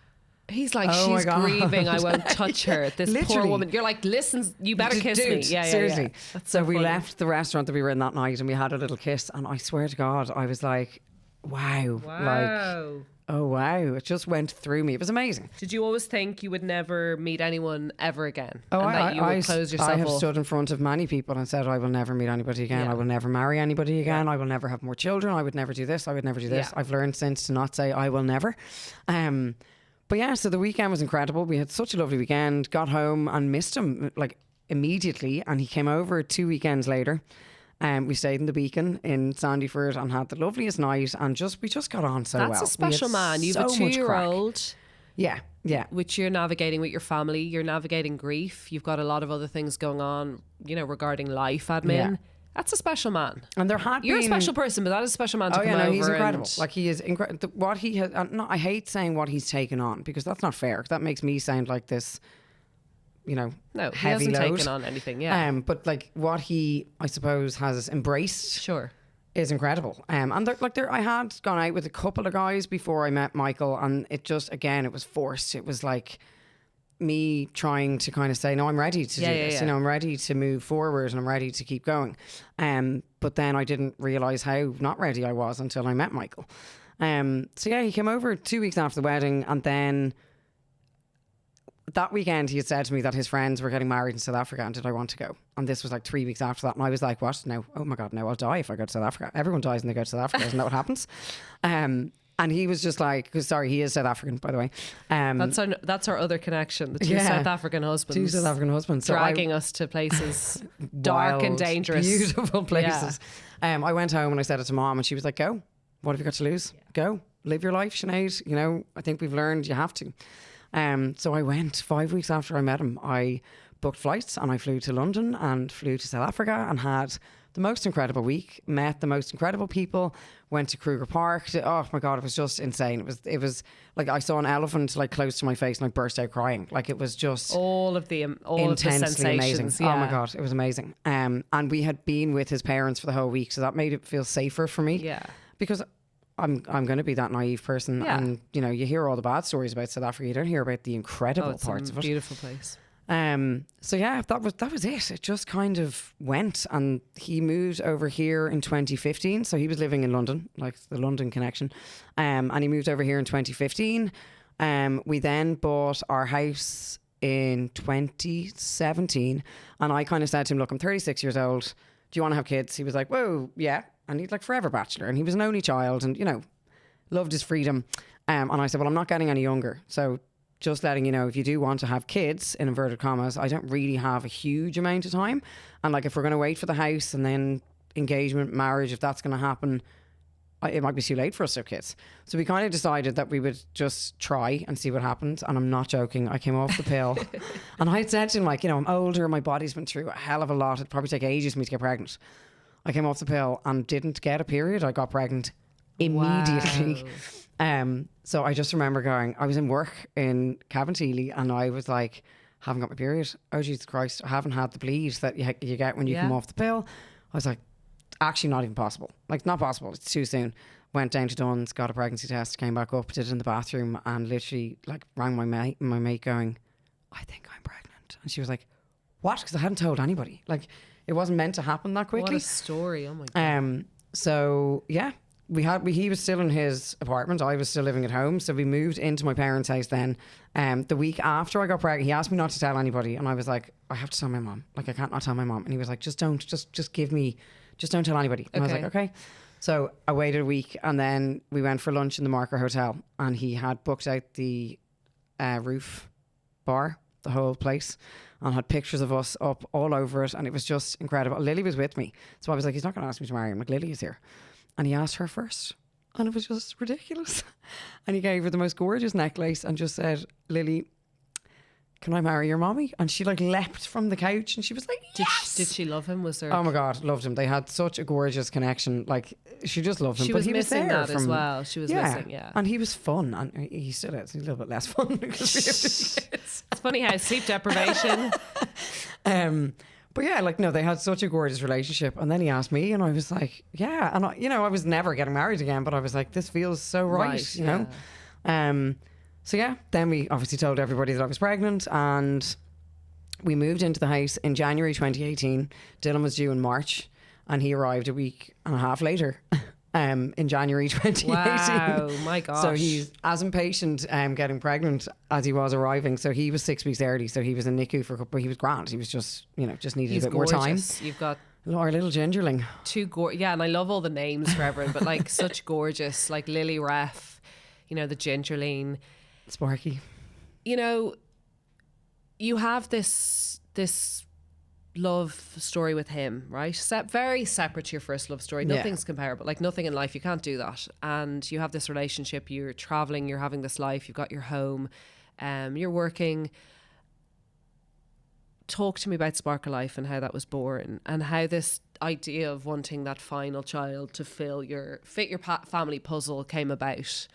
Speaker 2: he's like, oh, she's grieving, I won't touch her. This poor woman. You're like, listen, you better kiss me. Yeah, seriously. Yeah.
Speaker 3: So we left the restaurant that we were in that night and we had a little kiss. And I swear to God, I was like, wow. Like, oh, wow. It just went through me. It was amazing.
Speaker 2: Did you always think you would never meet anyone ever again?
Speaker 3: Oh,
Speaker 2: and that you would close yourself
Speaker 3: I have
Speaker 2: off?
Speaker 3: Stood in front of many people and said, I will never meet anybody again. I will never marry anybody again. I will never have more children. I would never do this. I would never do this. I've learned since to not say I will never. But yeah, so the weekend was incredible. We had such a lovely weekend, got home and missed him like immediately. And he came over 2 weekends later. We stayed in the Beacon in Sandyford and had the loveliest night. And we just got on so well.
Speaker 2: That's a special man. You've a 2-year-old.
Speaker 3: Yeah, yeah.
Speaker 2: Which you're navigating with your family. You're navigating grief. You've got a lot of other things going on, you know, regarding life admin. Yeah. That's a special man.
Speaker 3: And
Speaker 2: you're a special person, but that is a special man to come over.
Speaker 3: He's incredible. Like he is incredible. What he has, I hate saying what he's taken on because that's not fair. That makes me sound like this, you know,
Speaker 2: no, he
Speaker 3: heavy
Speaker 2: hasn't
Speaker 3: load.
Speaker 2: taken on anything. Yeah.
Speaker 3: But like what he, I suppose, has embraced.
Speaker 2: Sure.
Speaker 3: Is incredible. And I had gone out with a couple of guys before I met Michael, and it just again it was forced. It was like me trying to kind of say, no, I'm ready to do this. You know, I'm ready to move forward and I'm ready to keep going. But then I didn't realise how not ready I was until I met Michael. So yeah, he came over 2 weeks after the wedding, and then that weekend he had said to me that his friends were getting married in South Africa and did I want to go? And this was like 3 weeks after that, and I was like, what? No, oh my God, no, I'll die if I go to South Africa. Everyone dies when they go to South Africa, isn't that what happens? And he was just like, sorry, he is South African, by the way.
Speaker 2: That's our other connection. The two South African husbands.
Speaker 3: Two South African husbands.
Speaker 2: Dragging us to places dark
Speaker 3: wild,
Speaker 2: and dangerous.
Speaker 3: Beautiful places. Yeah. I went home and I said it to Mom and she was like, go. What have you got to lose? Yeah. Go. Live your life, Sinead. You know, I think we've learned you have to. So I went 5 weeks after I met him. I booked flights and I flew to London and flew to South Africa and had the most incredible week, met the most incredible people, went to Kruger Park. Oh my God, it was just insane. It was like I saw an elephant like close to my face and I burst out crying. Like it was just
Speaker 2: all of the sensations.
Speaker 3: Amazing.
Speaker 2: Yeah.
Speaker 3: Oh my God, it was amazing. And we had been with his parents for the whole week, so that made it feel safer for me.
Speaker 2: Yeah.
Speaker 3: Because I'm going to be that naive person, and you know, you hear all the bad stories about South Africa. You don't hear about the incredible parts of it.
Speaker 2: Beautiful place.
Speaker 3: So yeah, that was it. It just kind of went, and he moved over here in 2015. So he was living in London, like the London connection, and he moved over here in 2015. We then bought our house in 2017. And I kind of said to him, look, I'm 36 years old. Do you want to have kids? He was like, whoa, yeah. And he'd like forever bachelor. And he was an only child and, you know, loved his freedom. And I said, well, I'm not getting any younger. So just letting you know, if you do want to have kids, in inverted commas, I don't really have a huge amount of time. And like, if we're going to wait for the house and then engagement, marriage, if that's going to happen, it might be too late for us to have kids. So we kind of decided that we would just try and see what happens. And I'm not joking. I came off the pill and I said to him, like, you know, I'm older. My body's been through a hell of a lot. It'd probably take ages for me to get pregnant. I came off the pill and didn't get a period. I got pregnant immediately.
Speaker 2: Wow.
Speaker 3: So I just remember going, I was in work in Cabinteely and I was like, haven't got my period. Oh, Jesus Christ. I haven't had the bleed that you get when you come off the pill. I was like, actually not even possible. Like, not possible. It's too soon. Went down to Dunn's, got a pregnancy test, came back up, did it in the bathroom and literally like rang my mate going, I think I'm pregnant. And she was like, what? Because I hadn't told anybody. Like, it wasn't meant to happen that quickly.
Speaker 2: What a story. Oh my God.
Speaker 3: So yeah, he was still in his apartment. I was still living at home. So we moved into my parents' house then. The week after I got pregnant, he asked me not to tell anybody. And I was like, I have to tell my mom. Like, I can't not tell my mom. And he was like, just don't tell anybody. And I was like, okay. So I waited a week and then we went for lunch in the Marker Hotel and he had booked out the roof bar, the whole place, and had pictures of us up all over it. And it was just incredible. Lily was with me. So I was like, he's not going to ask me to marry him. Like, Lily is here. And he asked her first. And it was just ridiculous. And he gave her the most gorgeous necklace and just said, Lily, can I marry your mommy? And she like leapt from the couch and she was like, yes!
Speaker 2: Did she love him? Was there?
Speaker 3: Oh my God, loved him. They had such a gorgeous connection. Like, she just loved him.
Speaker 2: She
Speaker 3: but
Speaker 2: was
Speaker 3: he
Speaker 2: missing
Speaker 3: was there
Speaker 2: that as well. She was missing, yeah.
Speaker 3: And he was fun. And he still is. He's a little bit less fun because we have two kids.
Speaker 2: It's funny how sleep deprivation.
Speaker 3: But yeah, like, no, they had such a gorgeous relationship. And then he asked me and I was like, yeah. And I was never getting married again, but I was like, this feels so right, you know? So yeah, then we obviously told everybody that I was pregnant and we moved into the house in January 2018. Dylan was due in March and he arrived a week and a half later in January 2018.
Speaker 2: Wow, my gosh.
Speaker 3: So he's as impatient getting pregnant as he was arriving. So he was 6 weeks early. So he was in NICU for a couple, he was grand. He was just, just needed a bit more time.
Speaker 2: You've got
Speaker 3: our little gingerling.
Speaker 2: Yeah, and I love all the names for everyone, but like such gorgeous, like Lily Ref, the gingerling.
Speaker 3: Sparky.
Speaker 2: You have this love story with him, right? Very separate to your first love story. Nothing's comparable. Like, nothing in life, you can't do that. And you have this relationship, you're traveling, you're having this life, you've got your home, you're working. Talk to me about Sparkle Life and how that was born and how this idea of wanting that final child to fit your family puzzle came about.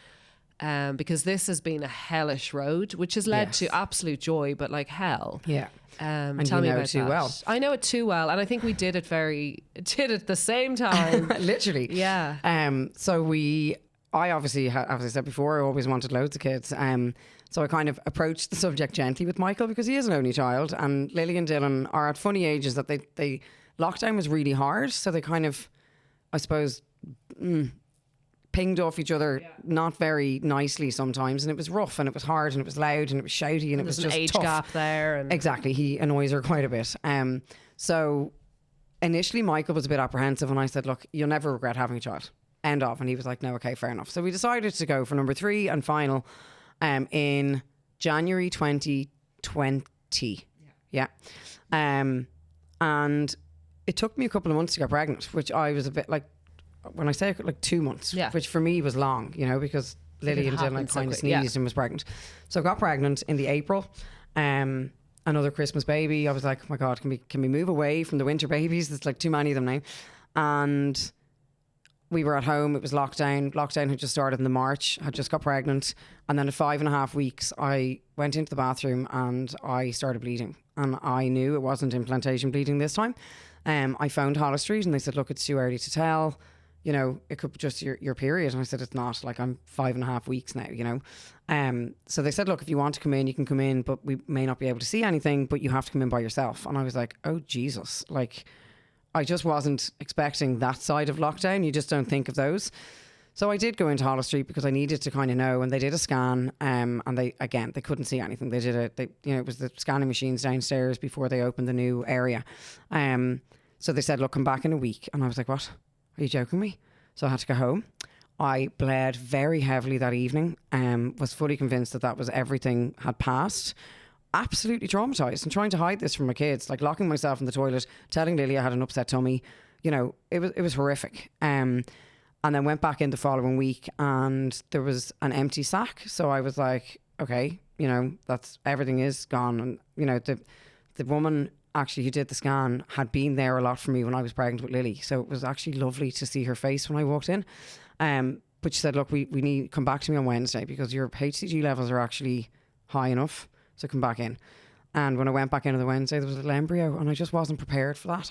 Speaker 2: Because this has been a hellish road, which has led to absolute joy, but like hell.
Speaker 3: Yeah.
Speaker 2: And tell me about it too well. I know it too well, and I think we did it at the same time.
Speaker 3: Literally.
Speaker 2: Yeah.
Speaker 3: I obviously, as I said before, I always wanted loads of kids. So I kind of approached the subject gently with Michael because he is an only child, and Lily and Dylan are at funny ages that they lockdown was really hard, so they kind of, I suppose, pinged off each other not very nicely sometimes, and it was rough and it was hard and it was loud and it was shouty and it was just
Speaker 2: an age
Speaker 3: tough.
Speaker 2: gap there. And
Speaker 3: exactly, he annoys her quite a bit. So initially Michael was a bit apprehensive and I said, look, you'll never regret having a child. End of. And he was like, no, okay, fair enough. So we decided to go for number 3 and final in January 2020. Yeah. And it took me a couple of months to get pregnant, which I was a bit like, when I say like 2 months, which for me was long, because Lily and Dylan kind of sneezed and was pregnant. So I got pregnant in the April. Another Christmas baby. I was like, oh my God, can we move away from the winter babies? There's like too many of them now. And we were at home. It was lockdown. Lockdown had just started in the March. I just got pregnant. And then at 5.5 weeks, I went into the bathroom and I started bleeding. And I knew it wasn't implantation bleeding this time. I phoned Hollis Street and they said, look, it's too early to tell. It could be just your period. And I said, it's not. Like, I'm 5.5 weeks now, So they said, look, if you want to come in, you can come in, but we may not be able to see anything, but you have to come in by yourself. And I was like, oh, Jesus. Like, I just wasn't expecting that side of lockdown. You just don't think of those. So I did go into Hollis Street because I needed to kind of know, and they did a scan, and they couldn't see anything. They did it was the scanning machines downstairs before they opened the new area. So they said, look, come back in a week. And I was like, what? Are you joking me? So I had to go home. I bled very heavily that evening, was fully convinced that was everything had passed. Absolutely traumatized and trying to hide this from my kids, like locking myself in the toilet, telling Lily I had an upset tummy. It was horrific. And then went back in the following week and there was an empty sack. So I was like, okay, that's everything is gone. And, the woman actually who did the scan had been there a lot for me when I was pregnant with Lily. So it was actually lovely to see her face when I walked in. But she said, look, we need to come back to me on Wednesday because your HCG levels are actually high enough. So come back in. And when I went back in on the Wednesday, there was a little embryo and I just wasn't prepared for that.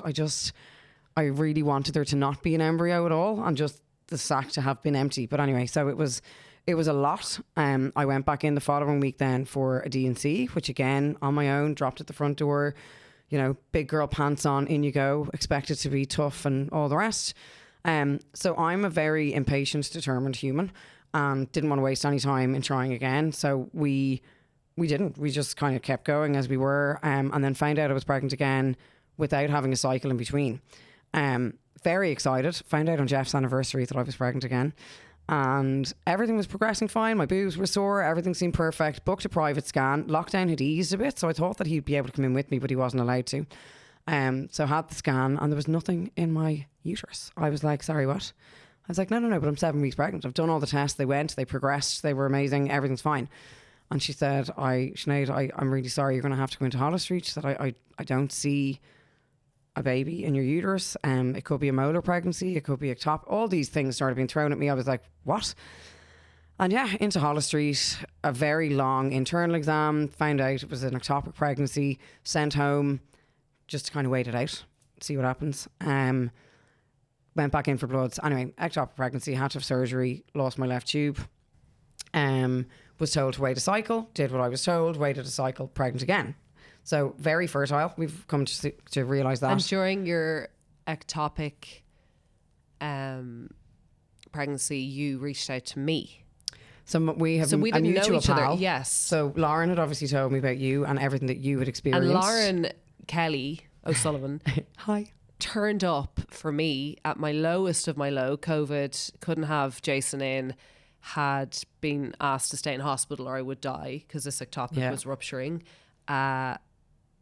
Speaker 3: I really wanted there to not be an embryo at all and just the sack to have been empty. But anyway, so it was a lot. I went back in the following week then for a D&C, which again on my own, dropped at the front door, big girl pants on, in you go, expected to be tough and all the rest. So I'm a very impatient, determined human and didn't want to waste any time in trying again. So we didn't. We just kind of kept going as we were, and then found out I was pregnant again without having a cycle in between. Very excited. Found out on Jeff's anniversary that I was pregnant again. And everything was progressing fine. My boobs were sore. Everything seemed perfect. Booked a private scan. Lockdown had eased a bit, so I thought that he'd be able to come in with me, but he wasn't allowed to. So I had the scan and there was nothing in my uterus. I was like, sorry, what? I was like, no, but I'm 7 weeks pregnant. I've done all the tests. They progressed. They were amazing. Everything's fine. And she said, Sinead, I'm really sorry. You're going to have to go into Hollis Street. She said, I don't see a baby in your uterus. It could be a molar pregnancy. It could be ectopic. All these things started being thrown at me. I was like, what? And yeah, into Hollis Street, a very long internal exam, found out it was an ectopic pregnancy, sent home just to kind of wait it out, see what happens. Went back in for bloods. Anyway, ectopic pregnancy, had to have surgery, lost my left tube. Was told to wait a cycle, did what I was told, waited a cycle, pregnant again. So very fertile. We've come to realise that.
Speaker 2: And during your ectopic pregnancy, you reached out to me.
Speaker 3: So we have
Speaker 2: so we didn't know each
Speaker 3: pal.
Speaker 2: other. Yes.
Speaker 3: So Lauren had obviously told me about you and everything that you had experienced.
Speaker 2: And Lauren Kelly O'Sullivan
Speaker 3: hi,
Speaker 2: turned up for me at my lowest of my low. COVID, couldn't have Jason in, had been asked to stay in hospital or I would die because this ectopic was rupturing.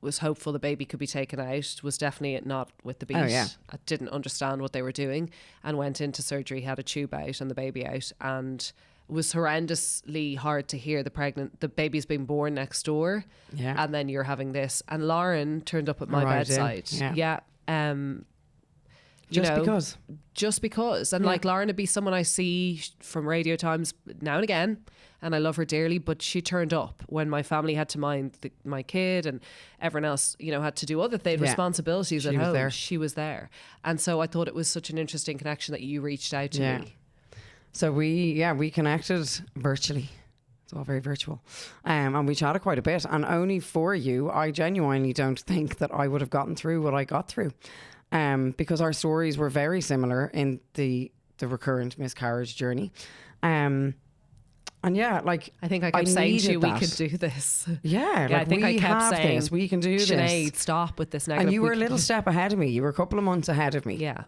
Speaker 2: Was hopeful the baby could be taken out, was definitely not with the beat. I didn't understand what they were doing and went into surgery, had a tube out and the baby out, and it was horrendously hard to hear the baby's being born next door, and then you're having this. And Lauren turned up at my bedside. Just because. And like Lauren would be someone I see from Radio Times now and again, and I love her dearly, but she turned up when my family had to mind my kid and everyone else, had to do other things, responsibilities at home. She was there. And so I thought it was such an interesting connection that you reached out to me.
Speaker 3: So we connected virtually. It's all very virtual. And we chatted quite a bit. And only for you, I genuinely don't think that I would have gotten through what I got through. Because our stories were very similar in the recurrent miscarriage journey. And I
Speaker 2: think I kept saying to you, we could do this.
Speaker 3: I think I kept saying this. We can do this.
Speaker 2: Sinead, stop with this negative.
Speaker 3: And you were a little step ahead of me. You were a couple of months ahead of me.
Speaker 2: Yeah.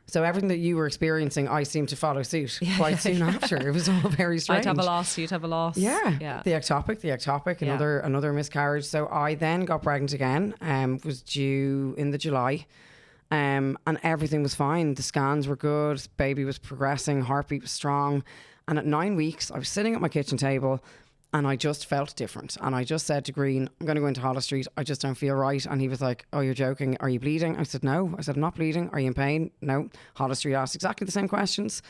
Speaker 3: So everything that you were experiencing, I seemed to follow suit quite soon after. It was all very strange.
Speaker 2: I'd have a loss, you'd have a loss.
Speaker 3: Yeah. The ectopic, another miscarriage. So I then got pregnant again, was due in the July. And everything was fine. The scans were good. Baby was progressing. Heartbeat was strong. And at 9 weeks, I was sitting at my kitchen table and I just felt different. And I just said to Green, I'm going to go into Hollis Street. I just don't feel right. And he was like, oh, you're joking. Are you bleeding? I said, no. I said, I'm not bleeding. Are you in pain? No. Hollis Street asked exactly the same questions.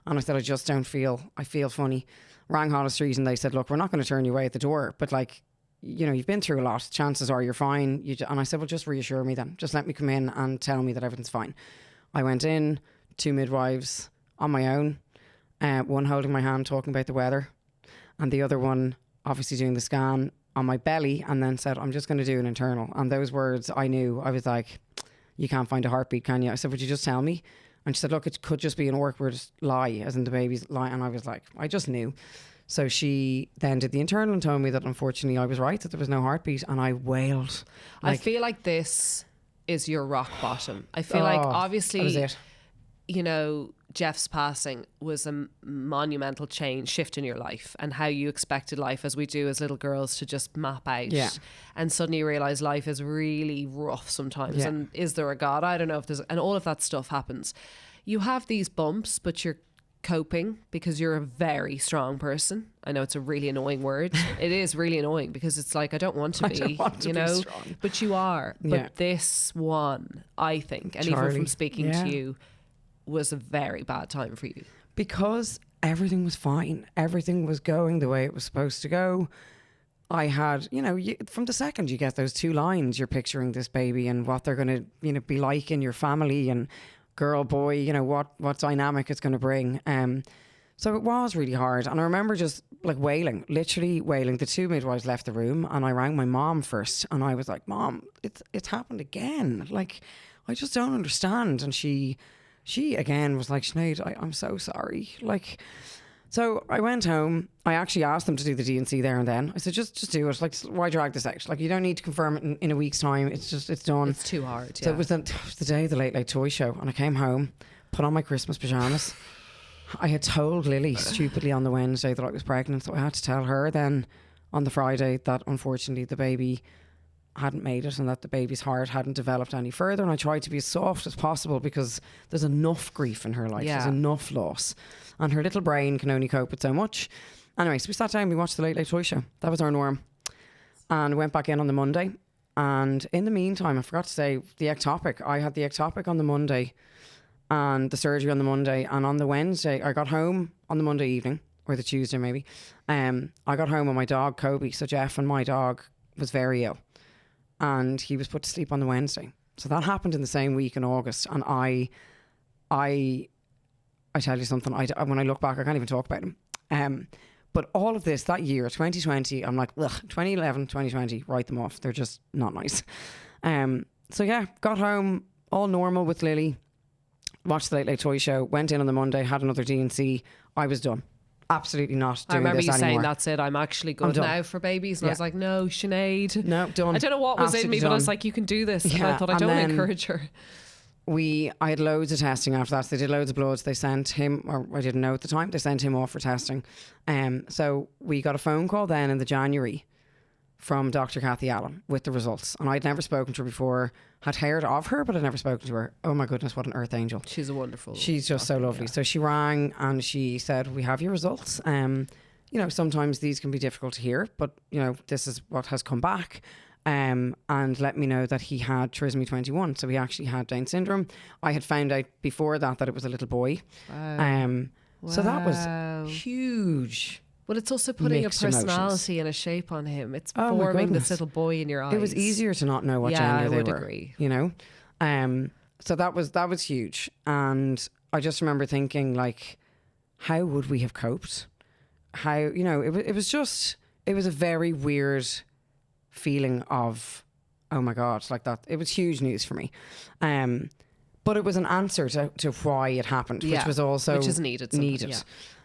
Speaker 3: And I said, I just don't feel, I feel funny. Rang Hollis Street and they said, look, we're not going to turn you away at the door. But you've been through a lot. Chances are you're fine. And I said, well, just reassure me then. Just let me come in and tell me that everything's fine. I went in, 2 midwives on my own. One holding my hand, talking about the weather, and the other one obviously doing the scan on my belly, and then said, I'm just going to do an internal. And those words I knew. I was like, you can't find a heartbeat, can you? I said, would you just tell me? And she said, look, it could just be an awkward lie, as in the baby's lie. And I was like, I just knew. So she then did the internal and told me that unfortunately I was right, that there was no heartbeat, and I wailed.
Speaker 2: I feel like this is your rock bottom. I feel like
Speaker 3: that was
Speaker 2: obviously,
Speaker 3: it.
Speaker 2: you know, Jeff's passing was a monumental shift in your life and how you expected life, as we do as little girls, to just map out.
Speaker 3: Yeah.
Speaker 2: And suddenly you realise life is really rough sometimes.
Speaker 3: Yeah.
Speaker 2: And is there a God? I don't know if there's, and all of that stuff happens. You have these bumps, but you're coping because you're a very strong person. I know it's a really annoying word. It is really annoying because it's like, I don't want to be,
Speaker 3: don't want to
Speaker 2: you
Speaker 3: be
Speaker 2: know,
Speaker 3: strong.
Speaker 2: but you are.
Speaker 3: Yeah.
Speaker 2: But this one, I think, and even
Speaker 3: Charlie,
Speaker 2: from speaking
Speaker 3: yeah.
Speaker 2: to you, was a very bad time for you.
Speaker 3: Because everything was fine. Everything was going the way it was supposed to go. I had, you know, from the second you get those 2 lines, you're picturing this baby and what they're going to, you know, be like in your family, and girl, boy, you know, what dynamic it's going to bring. So it was really hard. And I remember just like wailing, literally wailing. The 2 midwives left the room and I rang my mom first, and I was like, Mom, it's happened again. Like, I just don't understand. And she again was like, Sinead, I'm so sorry. Like, so I went home. I actually asked them to do the D&C there and then. I said, just do it. Like, why drag this out? Like, you don't need to confirm it in a week's time. It's done.
Speaker 2: It's too hard.
Speaker 3: So it was the day of the Late Late Toy Show, and I came home, put on my Christmas pajamas. I had told Lily stupidly on the Wednesday that I was pregnant, so I had to tell her then on the Friday that unfortunately the baby hadn't made it and that the baby's heart hadn't developed any further. And I tried to be as soft as possible because there's enough grief in her life.
Speaker 2: Yeah.
Speaker 3: There's enough loss, and her little brain can only cope with so much. Anyway, so we sat down, we watched the Late Late Toy Show. That was our norm. And went back in on the Monday. And in the meantime, I forgot to say the ectopic. I had the ectopic on the Monday and the surgery on the Monday. And on the Wednesday, I got home on the Monday evening, or the Tuesday maybe. I got home with my dog, Kobe. So Jeff and my dog was very ill. And he was put to sleep on the Wednesday. So that happened in the same week in August. And I tell you something, when I look back, I can't even talk about him. But all of this, that year, 2020, I'm like, ugh, 2011, 2020, write them off. They're just not nice. So yeah, got home, all normal with Lily, watched the Late Late Toy Show, went in on the Monday, had another D&C. I was done. Absolutely not doing
Speaker 2: I remember
Speaker 3: this
Speaker 2: you
Speaker 3: anymore.
Speaker 2: saying, that's it, I'm actually good
Speaker 3: done.
Speaker 2: now for babies. And I
Speaker 3: Yeah.
Speaker 2: was like, no, Sinead.
Speaker 3: No, done.
Speaker 2: I don't know what was in me,
Speaker 3: Absolutely
Speaker 2: but I was
Speaker 3: done.
Speaker 2: like, you can do this. And
Speaker 3: Yeah,
Speaker 2: I thought, I
Speaker 3: and
Speaker 2: don't want to
Speaker 3: then-
Speaker 2: encourage her.
Speaker 3: I had loads of testing after that. So they did loads of bloods. They sent him, or I didn't know at the time, they sent him off for testing. So we got a phone call then in the January from Dr. Kathy Allen with the results. And I'd never spoken to her before, had heard of her, but I'd never spoken to her. Oh my goodness, what an earth angel.
Speaker 2: She's a wonderful.
Speaker 3: She's just so lovely. So she rang and she said, we have your results. You know, sometimes these can be difficult to hear, but you know, this is what has come back. And let me know that he had trisomy 21. So he actually had Down syndrome. I had found out before that it was a little boy.
Speaker 2: Wow.
Speaker 3: So that
Speaker 2: Wow.
Speaker 3: was huge.
Speaker 2: Well, it's also putting a
Speaker 3: Mixed emotions.
Speaker 2: personality and a shape on him. It's
Speaker 3: Oh my
Speaker 2: forming this
Speaker 3: goodness.
Speaker 2: little boy in your eyes.
Speaker 3: It was easier to not know what
Speaker 2: Yeah,
Speaker 3: gender
Speaker 2: I
Speaker 3: they
Speaker 2: would
Speaker 3: were.
Speaker 2: agree.
Speaker 3: You know? So that was huge. And I just remember thinking, like, how would we have coped? How, you know, it was a very weird feeling of, oh my God, like that. It was huge news for me. But it was an answer to why it happened,
Speaker 2: Yeah,
Speaker 3: which was also
Speaker 2: which is needed sometimes,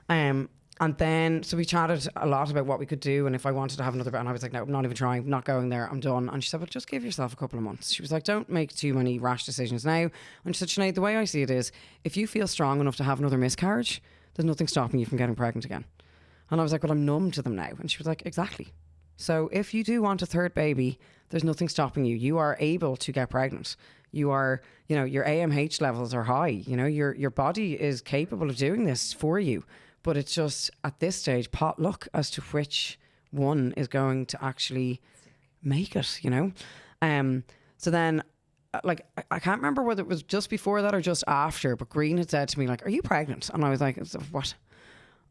Speaker 2: yeah.
Speaker 3: And then, so we chatted a lot about what we could do and if I wanted to have another, and I was like, no, I'm not even trying, not going there, I'm done. And she said, well, just give yourself a couple of months. She was like, don't make too many rash decisions now. And she said, Sinead, the way I see it is, if you feel strong enough to have another miscarriage, there's nothing stopping you from getting pregnant again. And I was like, well, I'm numb to them now. And she was like, exactly. So if you do want a third baby, there's nothing stopping you. You are able to get pregnant. You are, you know, your AMH levels are high. You know, your body is capable of doing this for you. But it's just at this stage pot luck as to which one is going to actually make it, you know? So then, like, I can't remember whether it was just before that or just after, but Green had said to me, like, are you pregnant? And I was like, what?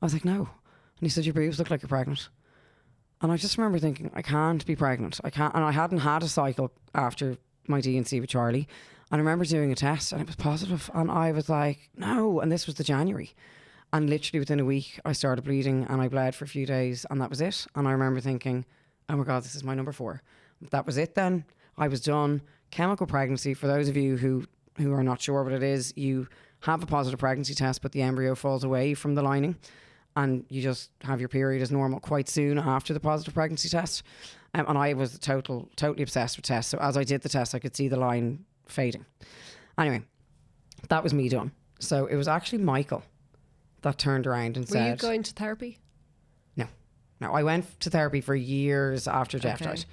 Speaker 3: I was like, no. And he said, your boobs look like you're pregnant. And I just remember thinking, I can't be pregnant. I can't. And I hadn't had a cycle after my D&C with Charlie. And I remember doing a test and it was positive. And I was like, no. And this was the January. And literally within a week, I started bleeding and I bled for a few days and that was it. And I remember thinking, oh my God, this is my number 4. That was it then. I was done. Chemical pregnancy, for those of you who are not sure what it is, you have a positive pregnancy test, but the embryo falls away from the lining and you just have your period as normal quite soon after the positive pregnancy test. And I was totally obsessed with tests. So as I did the test, I could see the line fading. Anyway, that was me done. So it was actually Michael that turned around and said...
Speaker 2: Were you going to therapy?
Speaker 3: No, I went to therapy for years after Jeff died.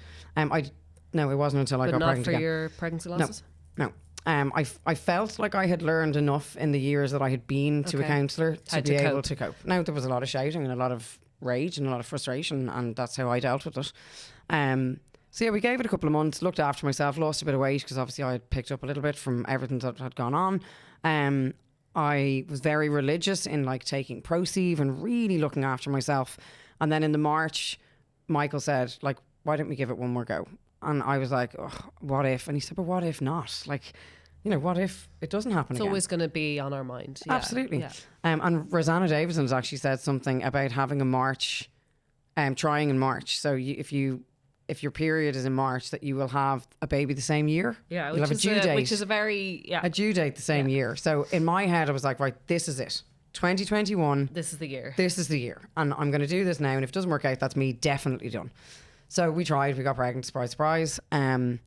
Speaker 3: No, it wasn't until I got pregnant.
Speaker 2: But not for your pregnancy losses?
Speaker 3: No. I felt like I had learned enough in the years that I had been to a counsellor to be able to cope. Now, there was a lot of shouting and a lot of rage and a lot of frustration, and that's how I dealt with it. So yeah, we gave it a couple of months, looked after myself, lost a bit of weight because obviously I had picked up a little bit from everything that had gone on. I was very religious in like taking Proceive and really looking after myself. And then in the March, Michael said, like, why don't we give it one more go? And I was like, oh, what if? And he said, but what if not? Like, you know, what if it doesn't happen again?
Speaker 2: It's always going to be on our mind. Yeah.
Speaker 3: Absolutely.
Speaker 2: Yeah.
Speaker 3: And Rosanna Davison has actually said something about having a March, trying in March. So if your period is in March, that you will have a baby the same year.
Speaker 2: Yeah,
Speaker 3: you'll have a due date.
Speaker 2: Which is a very... Yeah.
Speaker 3: A due date the same year. So in my head, I was like, right, this is it. 2021.
Speaker 2: This is the year.
Speaker 3: This is the year. And I'm going to do this now. And if it doesn't work out, that's me definitely done. So we tried. We got pregnant. Surprise, surprise. And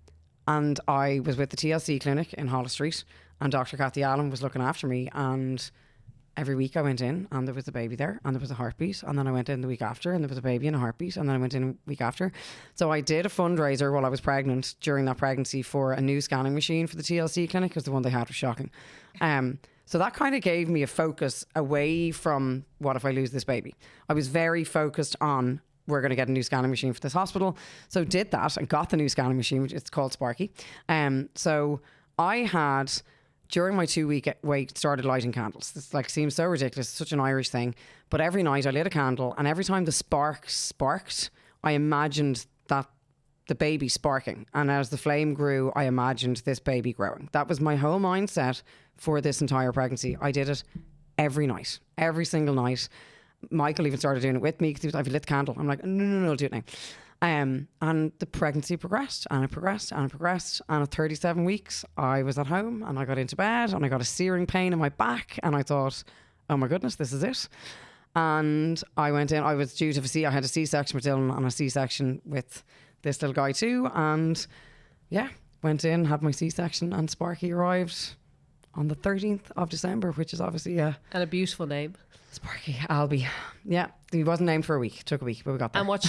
Speaker 3: I was with the TLC clinic in Holles Street. And Dr. Kathy Allen was looking after me. And every week I went in and there was a baby there. And there was a heartbeat. And then I went in the week after and there was a baby and a heartbeat. And then I went in a week after. So I did a fundraiser while I was pregnant during that pregnancy for a new scanning machine for the TLC clinic because the one they had was shocking. So that kind of gave me a focus away from what if I lose this baby. I was very focused on we're going to get a new scanning machine for this hospital. So did that and got the new scanning machine, which it's called Sparky. So I had, during my 2-week wait, started lighting candles. This like seems so ridiculous. It's such an Irish thing. But every night I lit a candle and every time the spark sparked, I imagined that the baby sparking. And as the flame grew, I imagined this baby growing. That was my whole mindset for this entire pregnancy. I did it every night, every single night. Michael even started doing it with me because he was like, I've lit the candle. I'm like, no, I'll do it now. And the pregnancy progressed and it progressed and it progressed. And at 37 weeks, I was at home and I got into bed and I got a searing pain in my back. And I thought, oh my goodness, this is it. And I went in, I was due to I had a C-section with Dylan and a C-section with this little guy too. And yeah, went in, had my C-section and Sparky arrived on the 13th of December, which is obviously
Speaker 2: and a beautiful name.
Speaker 3: Sparky, Albie. Yeah, he wasn't named for a week. It took a week, but we got there.
Speaker 2: And what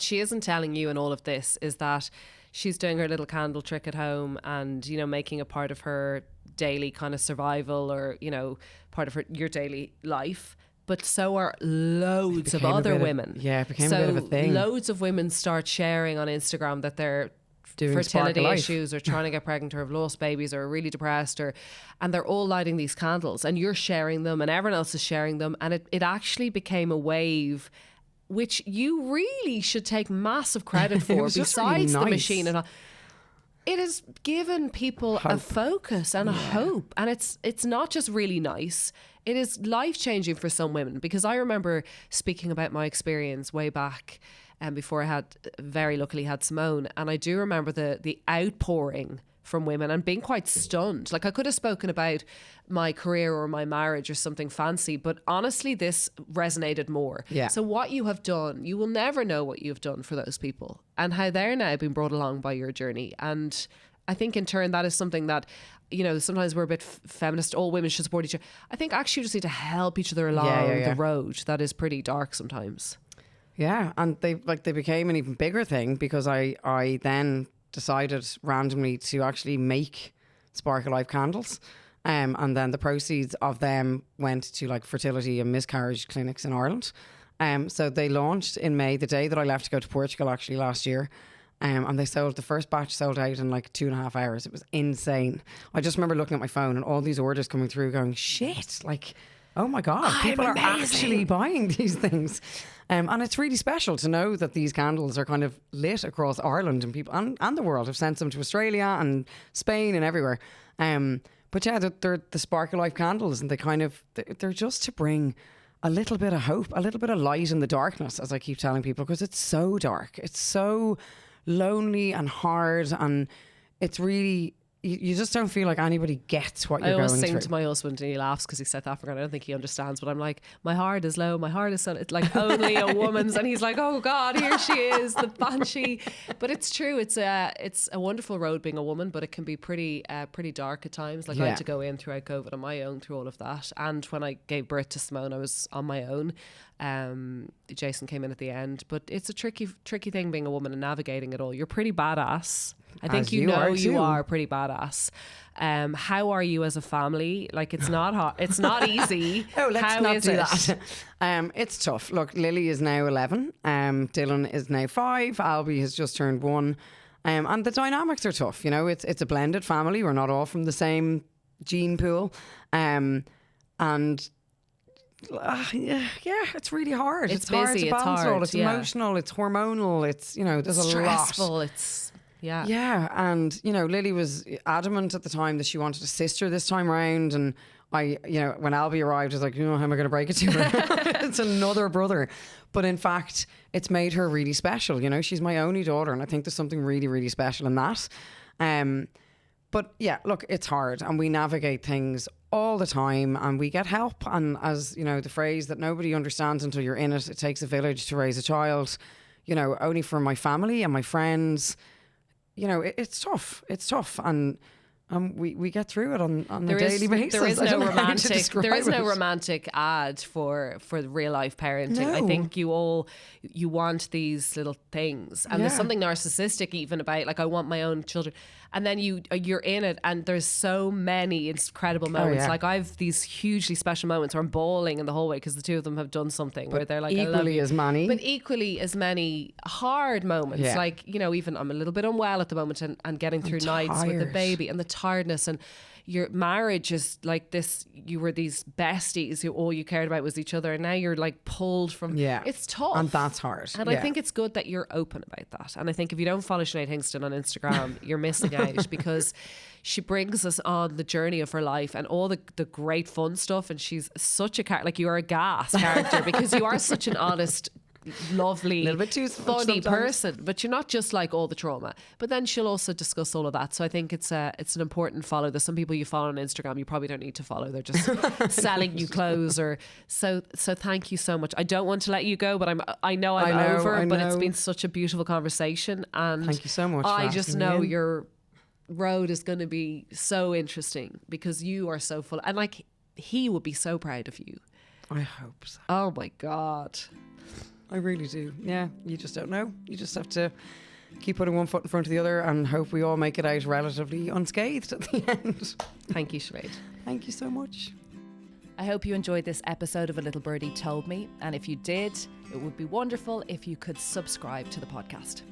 Speaker 2: she isn't telling you in all of this is that she's doing her little candle trick at home and, you know, making a part of her daily kind of survival or, you know, part of your daily life. But so are loads of other women.
Speaker 3: It became a bit of a thing.
Speaker 2: Loads of women start sharing on Instagram that they're doing fertility issues or trying to get pregnant or have lost babies or are really depressed and they're all lighting these candles and you're sharing them and everyone else is sharing them and it actually became a wave which you really should take massive credit for besides really the machine and all. It has given people a focus and a hope and it's not just really nice, it is life-changing for some women because I remember speaking about my experience way back before I had very luckily had Simone, and I do remember the outpouring from women and being quite stunned. Like I could have spoken about my career or my marriage or something fancy, but honestly this resonated more.
Speaker 3: Yeah.
Speaker 2: So what you have done, you will never know what you've done for those people and how they're now being brought along by your journey. And I think in turn that is something that, you know, sometimes we're a bit feminist, all women should support each other. I think actually you just need to help each other along the road that is pretty dark sometimes. Yeah, and they became an even bigger thing because I then decided randomly to actually make Spark Alive candles. And then the proceeds of them went to like fertility and miscarriage clinics in Ireland. So they launched in May, the day that I left to go to Portugal actually last year. And the first batch sold out in like 2.5 hours. It was insane. I just remember looking at my phone and all these orders coming through going, shit, like, oh my God, people are actually buying these things. And it's really special to know that these candles are kind of lit across Ireland and people and the world have sent them to Australia and Spain and everywhere. But yeah, they're the Sparkle Life candles and they're just to bring a little bit of hope, a little bit of light in the darkness, as I keep telling people, because it's so dark. It's so lonely and hard and it's really,
Speaker 3: you just don't feel like anybody gets what you're
Speaker 2: I
Speaker 3: going
Speaker 2: always sing
Speaker 3: through.
Speaker 2: to my husband and he laughs because he's South African. I don't think he understands, but I'm like, my heart is low, my heart is so, it's like only a woman's, and he's like, oh God, here she is, the banshee. But it's true, it's a wonderful road being a woman, but it can be pretty dark at times. Like I had to go in throughout COVID on my own through all of that, and when I gave birth to Simone, I was on my own. Jason came in at the end, but it's a tricky thing being a woman and navigating it all. You're pretty badass. I think you are pretty badass. How are you as a family? Like, it's not hard. It's not easy.
Speaker 3: Oh, let's not do
Speaker 2: it?
Speaker 3: that. It's tough. Look, Lily is now 11. Dylan is now 5. Albie has just turned 1. And the dynamics are tough. You know, it's a blended family. We're not all from the same gene pool. And it's really hard.
Speaker 2: It's
Speaker 3: hard
Speaker 2: busy,
Speaker 3: to
Speaker 2: it's
Speaker 3: balance it
Speaker 2: hard,
Speaker 3: all. It's
Speaker 2: yeah.
Speaker 3: emotional. It's hormonal. It's, you know, there's
Speaker 2: Stressful.
Speaker 3: a lot.
Speaker 2: It's yeah.
Speaker 3: Yeah, and you know, Lily was adamant at the time that she wanted a sister this time round, and I, you know, when Albie arrived, I was like, you know, how am I going to break it to her? It's another brother. But in fact, it's made her really special. You know, she's my only daughter, and I think there's something really, really special in that. But yeah, look, it's hard, and we navigate things all the time, and we get help. And as you know, the phrase that nobody understands until you're in it, it takes a village to raise a child. You know, only for my family and my friends. You know, it's tough. It's tough, and we get through it on a daily basis.
Speaker 2: There is no romantic. There is no
Speaker 3: it.
Speaker 2: romantic ad for real life parenting.
Speaker 3: No.
Speaker 2: I think you want these little things, and there's something narcissistic even about, like, I want my own children, and then you're in it, and there's so many incredible moments.
Speaker 3: yeah.
Speaker 2: Like, I've these hugely special moments where I'm bawling in the hallway because the two of them have done something where they're like, I love you. But equally as many hard moments.
Speaker 3: Yeah.
Speaker 2: Like, you know, even I'm a little bit unwell at the moment, and getting through nights with the baby and the tiredness, and your marriage is like this. You were these besties who all you cared about was each other, and now you're like pulled from.
Speaker 3: Yeah,
Speaker 2: it's tough,
Speaker 3: and that's hard.
Speaker 2: And I think it's good that you're open about that. And I think if you don't follow Sinead Hingston on Instagram, you're missing out, because she brings us on the journey of her life and all the great fun stuff. And she's such a like, you are a gas character because you are such an honest, lovely,
Speaker 3: little bit too
Speaker 2: funny person, but you're not just like all the trauma. But then she'll also discuss all of that. So I think it's an important follow. There's some people you follow on Instagram you probably don't need to follow. They're just selling you clothes or so thank you so much. I don't want to let you go, but I know I'm over, but it's been such a beautiful conversation, and
Speaker 3: thank you so much.
Speaker 2: I just know your road is going to be so interesting because you are so full, and like, he would be so proud of you.
Speaker 3: I hope so.
Speaker 2: Oh my God.
Speaker 3: I really do. Yeah, you just don't know. You just have to keep putting one foot in front of the other and hope we all make it out relatively unscathed at the end.
Speaker 2: Thank you, Sinead.
Speaker 3: Thank you so much.
Speaker 1: I hope you enjoyed this episode of A Little Birdie Told Me, and if you did, it would be wonderful if you could subscribe to the podcast.